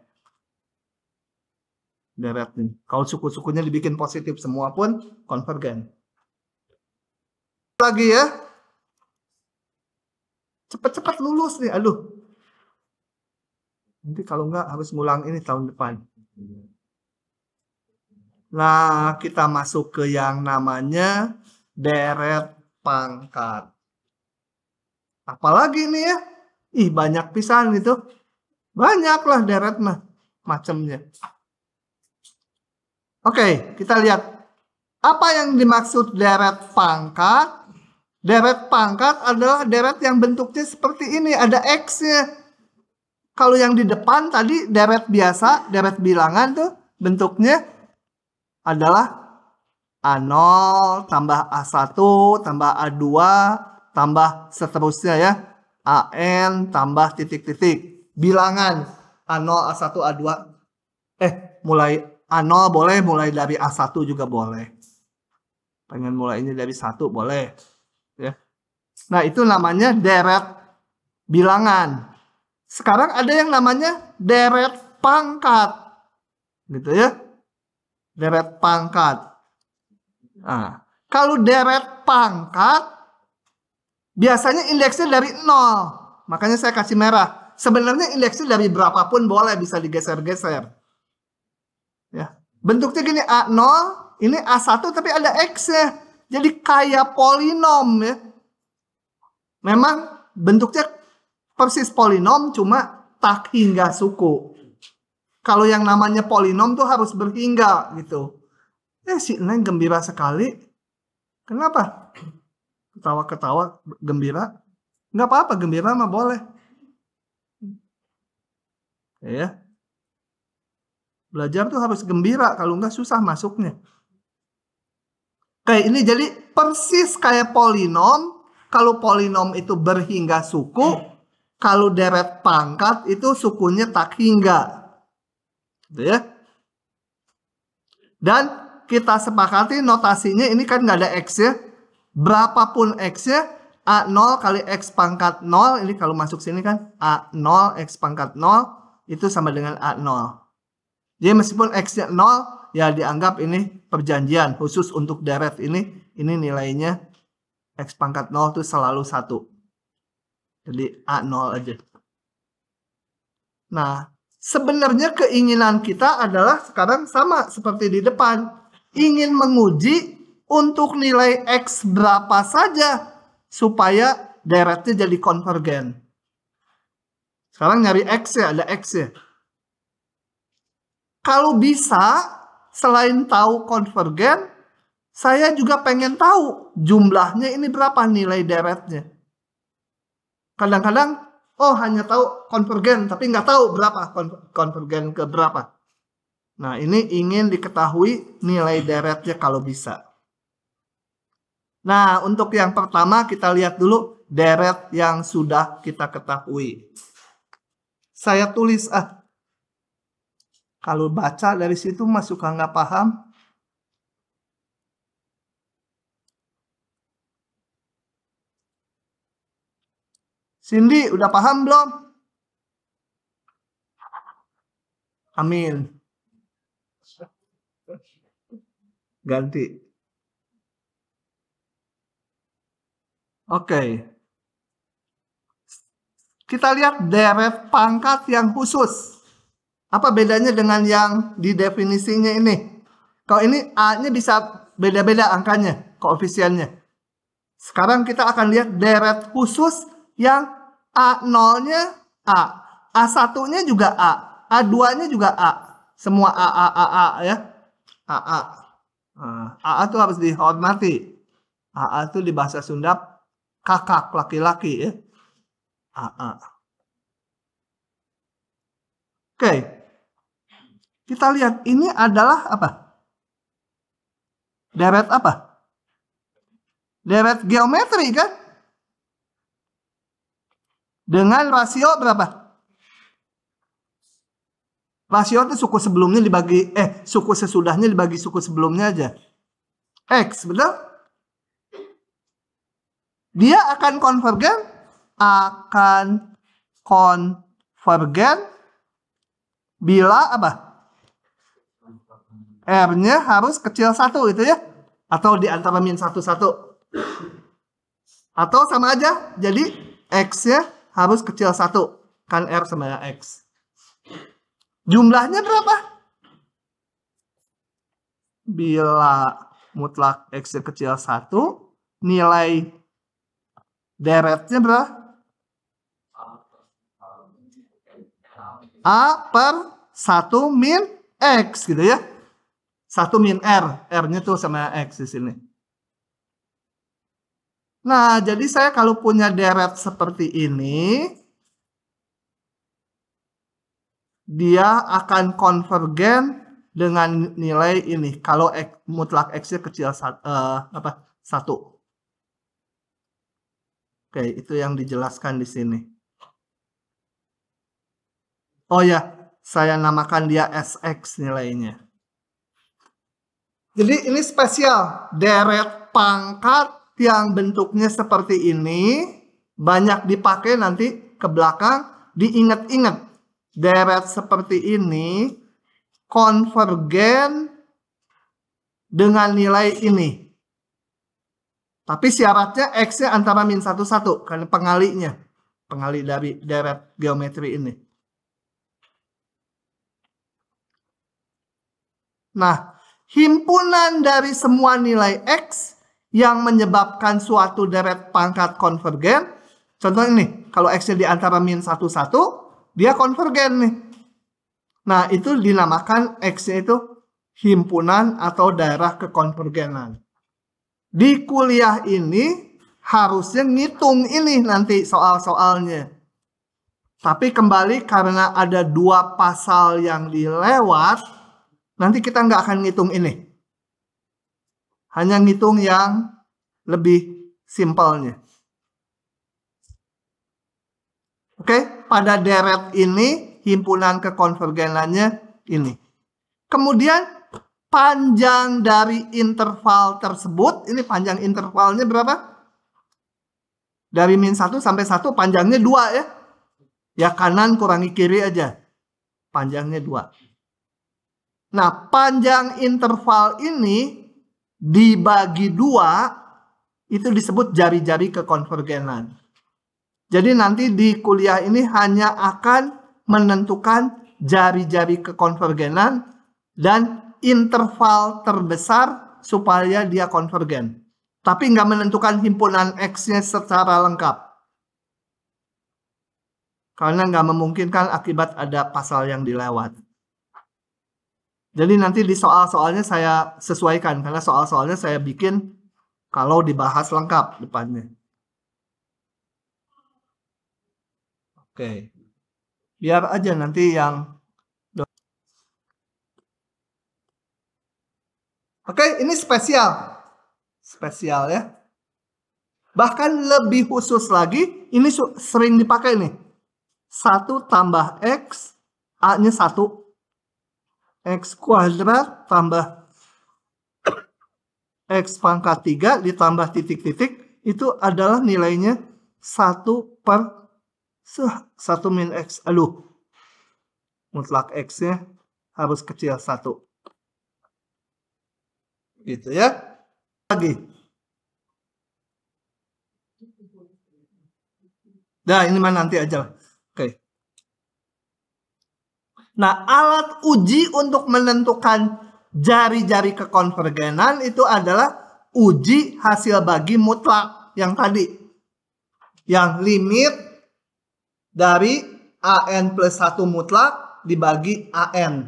Deretnya. Kalau suku-sukunya dibikin positif semua pun konvergen. Lagi ya. Cepat-cepat lulus nih. Aduh. Nanti kalau enggak harus ngulang ini tahun depan. Nah, kita masuk ke yang namanya deret pangkat. Apalagi nih ya? Ih, banyak pisan gitu. Banyaklah deret mah macamnya. Oke, kita lihat. Apa yang dimaksud deret pangkat? Deret pangkat adalah deret yang bentuknya seperti ini. Ada X-nya. Kalau yang di depan tadi deret biasa, deret bilangan tuh bentuknya adalah A0 tambah A1 tambah A2 tambah seterusnya ya. AN tambah titik-titik. Bilangan A0, A1, A2. Mulai A0 boleh, mulai dari A1 juga boleh. Pengen mulai ini dari 1 boleh. Ya. Nah itu namanya deret bilangan. Sekarang ada yang namanya deret pangkat. Gitu ya. Deret pangkat. Nah, kalau deret pangkat, biasanya indeksnya dari 0. Makanya saya kasih merah. Sebenarnya indeksnya dari berapapun boleh, bisa digeser-geser. Ya. Bentuknya gini, A0, ini A1 tapi ada X-nya. Jadi kayak polinom ya. Memang bentuknya persis polinom, cuma tak hingga suku. Kalau yang namanya polinom tuh harus berhingga gitu. Si Neng gembira sekali. Kenapa? Ketawa-ketawa gembira. Nggak apa-apa, gembira mah boleh. Ya. Belajar tuh harus gembira, kalau nggak susah masuknya. Kayak ini jadi persis kayak polinom. Kalau polinom itu berhingga suku, kalau deret pangkat itu sukunya tak hingga. Gitu ya. Dan kita sepakati notasinya ini kan nggak ada X ya. Berapapun X-nya, A0 kali X pangkat 0, ini kalau masuk sini kan A0 X pangkat 0, itu sama dengan A0. Jadi meskipun X-nya 0, ya dianggap ini perjanjian khusus untuk deret ini nilainya X pangkat 0 itu selalu 1. Jadi A0 aja. Nah, sebenarnya keinginan kita adalah sekarang sama seperti di depan. Ingin menguji untuk nilai X berapa saja supaya deretnya jadi konvergen. Sekarang nyari X ya, ada X ya. Kalau bisa, selain tahu konvergen, saya juga pengen tahu jumlahnya ini berapa nilai deretnya. Kadang-kadang, hanya tahu konvergen, tapi nggak tahu berapa konvergen ke berapa. Nah, ini ingin diketahui nilai deretnya kalau bisa. Nah, untuk yang pertama kita lihat dulu deret yang sudah kita ketahui. Saya tulis kalau baca dari situ mah suka nggak paham. Cindy, udah paham belum? Amin. Ganti. Oke. Kita lihat deret pangkat yang khusus. Apa bedanya dengan yang di definisinya ini? Kalau ini A-nya bisa beda-beda angkanya, koefisiennya. Sekarang kita akan lihat deret khusus yang A0-nya A. A1-nya juga A. A2-nya juga A. Semua A ya. AA. AA itu harus dihormati. AA itu di bahasa Sunda kakak laki-laki ya. AA. Oke. Kita lihat ini adalah apa? Deret apa? Deret geometri kan? Dengan rasio berapa? Rasio itu suku sebelumnya dibagi suku sesudahnya dibagi suku sebelumnya aja. X, betul? Dia akan konvergen? Akan konvergen bila apa? R-nya harus kecil 1 itu ya. Atau di antara min 1, 1. Atau sama aja. Jadi X-nya harus kecil 1. Kan R sama X. Jumlahnya berapa? Bila mutlak X-nya kecil 1. Nilai deretnya berapa? A per 1 min X gitu ya. 1 min R. R-nya tuh sama X di sini. Nah, jadi saya kalau punya deret seperti ini, dia akan konvergen dengan nilai ini. Kalau mutlak X-nya kecil 1. Oke, itu yang dijelaskan di sini. Oh ya, saya namakan dia SX nilainya. Jadi ini spesial, deret pangkat yang bentuknya seperti ini banyak dipakai nanti ke belakang, diingat-ingat. Deret seperti ini konvergen dengan nilai ini. Tapi syaratnya X-nya antara min 1, 1 karena pengalinya. Pengali dari deret geometri ini. Nah, himpunan dari semua nilai X yang menyebabkan suatu deret pangkat konvergen. Contoh ini, kalau X-nya di antara min 1, 1, dia konvergen nih. Nah, itu dinamakan X-nya itu himpunan atau daerah kekonvergenan. Di kuliah ini harusnya ngitung ini nanti soal-soalnya. Tapi kembali karena ada 2 pasal yang dilewat, nanti kita nggak akan ngitung ini. Hanya ngitung yang lebih simpelnya. Oke, pada deret ini himpunan kekonvergenannya ini. Kemudian panjang dari interval tersebut, ini panjang intervalnya berapa? Dari min 1 sampai 1 panjangnya 2 ya. Ya kanan kurangi kiri aja. Panjangnya 2. Nah, panjang interval ini dibagi 2 itu disebut jari-jari kekonvergenan. Jadi nanti di kuliah ini hanya akan menentukan jari-jari kekonvergenan dan interval terbesar supaya dia konvergen. Tapi nggak menentukan himpunan X-nya secara lengkap. Karena nggak memungkinkan akibat ada pasal yang dilewat. Jadi nanti di soal-soalnya saya sesuaikan. Karena soal-soalnya saya bikin kalau dibahas lengkap depannya. Oke. Biar aja nanti yang... Oke, ini spesial. Spesial ya. Bahkan lebih khusus lagi, ini sering dipakai nih. 1 tambah X, A-nya 1. X kuadrat tambah X pangkat 3 ditambah titik-titik, itu adalah nilainya 1 per 1 min X. Aduh, mutlak X-nya harus kecil 1. Gitu ya. Lagi. Nah, ini mah nanti aja. Oke. Nah, alat uji untuk menentukan jari-jari kekonvergenan itu adalah uji hasil bagi mutlak yang tadi. Yang limit dari AN plus 1 mutlak dibagi AN.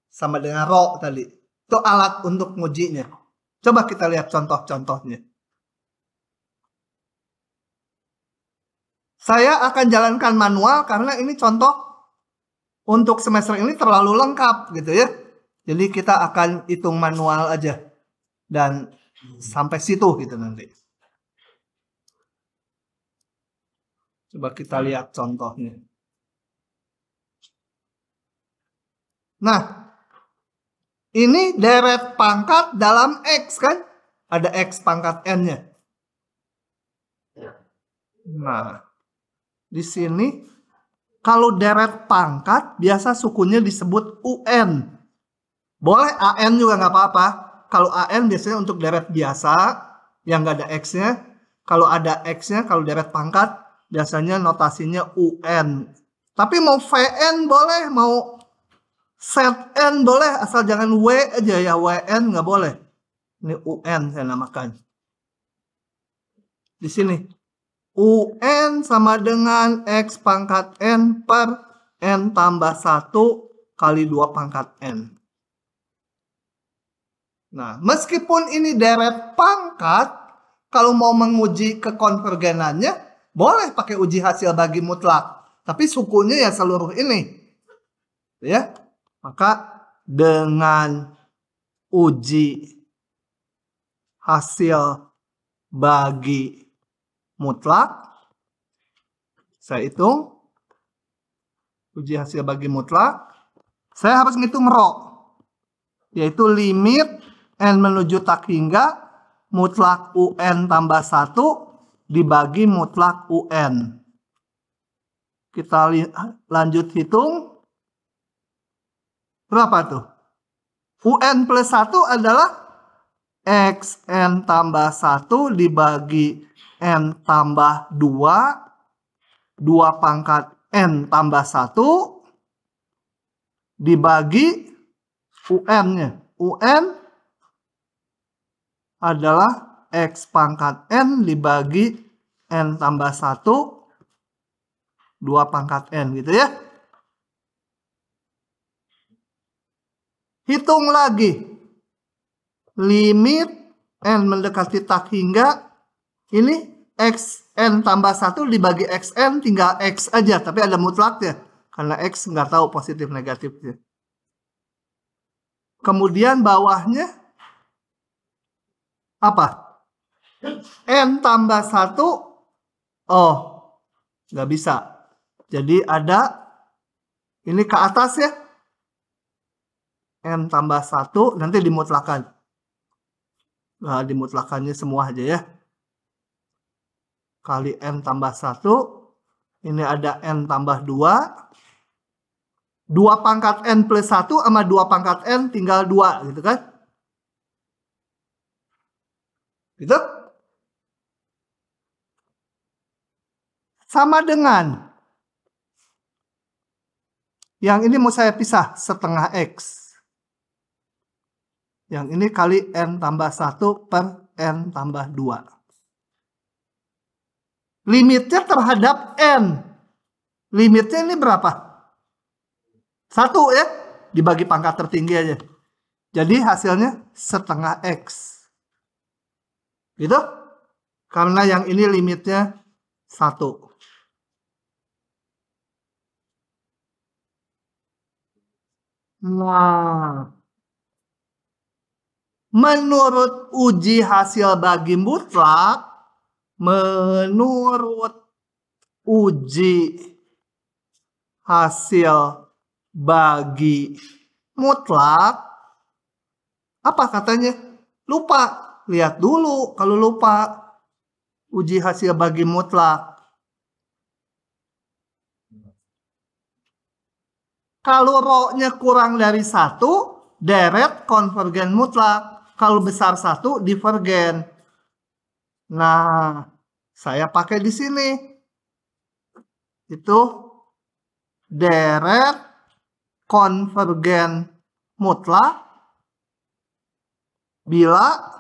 Sama dengan rho tadi. Itu alat untuk ngujinya. Coba kita lihat contoh-contohnya. Saya akan jalankan manual karena ini contoh untuk semester ini terlalu lengkap gitu ya. Jadi kita akan hitung manual aja. Dan sampai situ gitu nanti. Coba kita lihat contohnya. Nah, ini deret pangkat dalam X kan? Ada X pangkat N-nya. Nah, di sini kalau deret pangkat biasa sukunya disebut UN. Boleh AN juga nggak apa-apa. Kalau AN biasanya untuk deret biasa yang nggak ada X-nya. Kalau ada X-nya, kalau deret pangkat biasanya notasinya UN. Tapi mau VN boleh, mau ZN boleh, asal jangan W aja ya, WN nggak boleh. Ini UN saya namakan. Di sini. UN sama dengan X pangkat N per N tambah 1 kali 2 pangkat N. Nah, meskipun ini deret pangkat, kalau mau menguji kekonvergenannya, boleh pakai uji hasil bagi mutlak. Tapi sukunya ya seluruh ini. Ya, maka dengan uji hasil bagi mutlak, saya hitung uji hasil bagi mutlak, saya harus ngitung rho, yaitu limit N menuju tak hingga mutlak UN tambah 1 dibagi mutlak UN. Kita lanjut hitung. Berapa tuh? UN plus 1 adalah XN tambah 1 dibagi N tambah 2. 2 pangkat N tambah 1 dibagi UN-nya. UN adalah X pangkat N dibagi N tambah 1, 2 pangkat N gitu ya. Hitung lagi. Limit N mendekati tak hingga, ini X N tambah 1 dibagi XN tinggal X aja. Tapi ada mutlaknya. Karena X nggak tahu positif negatifnya. Kemudian bawahnya apa? N tambah 1. Oh, nggak bisa. Jadi ada, ini ke atas ya. N tambah 1, nanti dimutlakan. Nah, dimutlakannya semua aja ya. Kali N tambah 1. Ini ada N tambah 2. 2 pangkat N plus 1 sama 2 pangkat N tinggal 2 gitu kan. Gitu. Sama dengan yang ini mau saya pisah setengah X. Yang ini kali N tambah 1 per N tambah 2. Limitnya terhadap N. Limitnya ini berapa? 1 ya. Dibagi pangkat tertinggi aja. Jadi hasilnya setengah X. Gitu? Karena yang ini limitnya 1. Nah, menurut uji hasil bagi mutlak, menurut uji hasil bagi mutlak, apa katanya? Lupa. Lihat dulu kalau lupa. Uji hasil bagi mutlak. Kalau rho-nya kurang dari 1, deret konvergen mutlak. Kalau besar 1, divergen. Nah, saya pakai di sini. Itu deret konvergen mutlak bila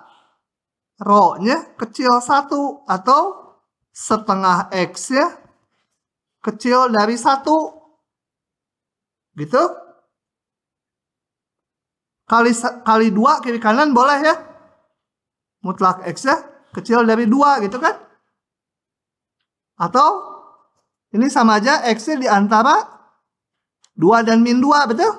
rho-nya kecil 1 atau setengah X-nya kecil dari 1. Gitu. Kali 2 kiri kanan boleh ya. Mutlak X-nya kecil dari 2 gitu kan. Atau ini sama aja X-nya di antara 2 dan min 2, betul?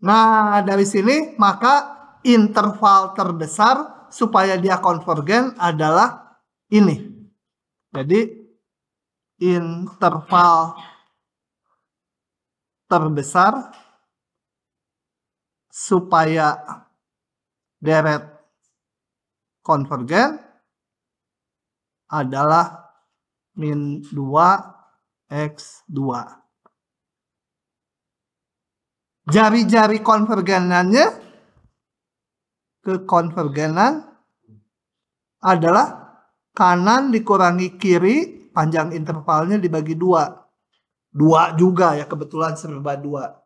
Nah, dari sini maka interval terbesar supaya dia konvergen adalah ini. Jadi interval terbesar supaya deret konvergen adalah min 2x2. Jari-jari konvergenannya kekonvergenan adalah kanan dikurangi kiri, panjang intervalnya dibagi 2. 2 juga ya, kebetulan serba 2.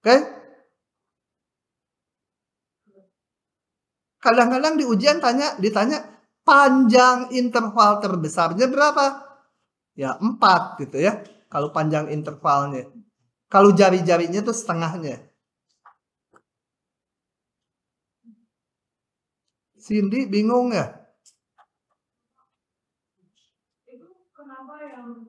Oke? Kadang-kadang di ujian ditanya panjang interval terbesarnya berapa? Ya 4 gitu ya. Kalau panjang intervalnya. Kalau jari-jarinya itu setengahnya. Cindy bingung ya? Itu kenapa yang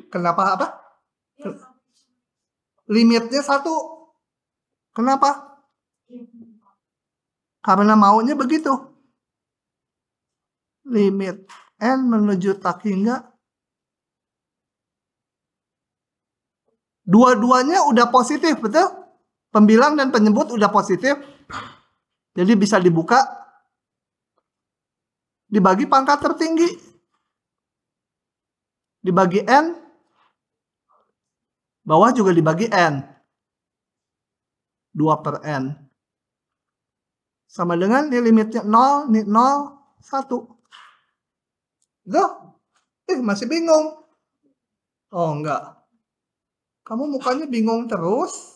Kenapa apa? Limitnya 1. Kenapa? Karena maunya begitu. Limit N menuju tak hingga. Dua-duanya udah positif, betul? Pembilang dan penyebut udah positif. Jadi bisa dibuka. Dibagi pangkat tertinggi. Dibagi N. Bawah juga dibagi N. 2 per N. Sama dengan ini limitnya 0, ini 0, 1. Tuh. Masih bingung. Oh, enggak. Kamu mukanya bingung terus.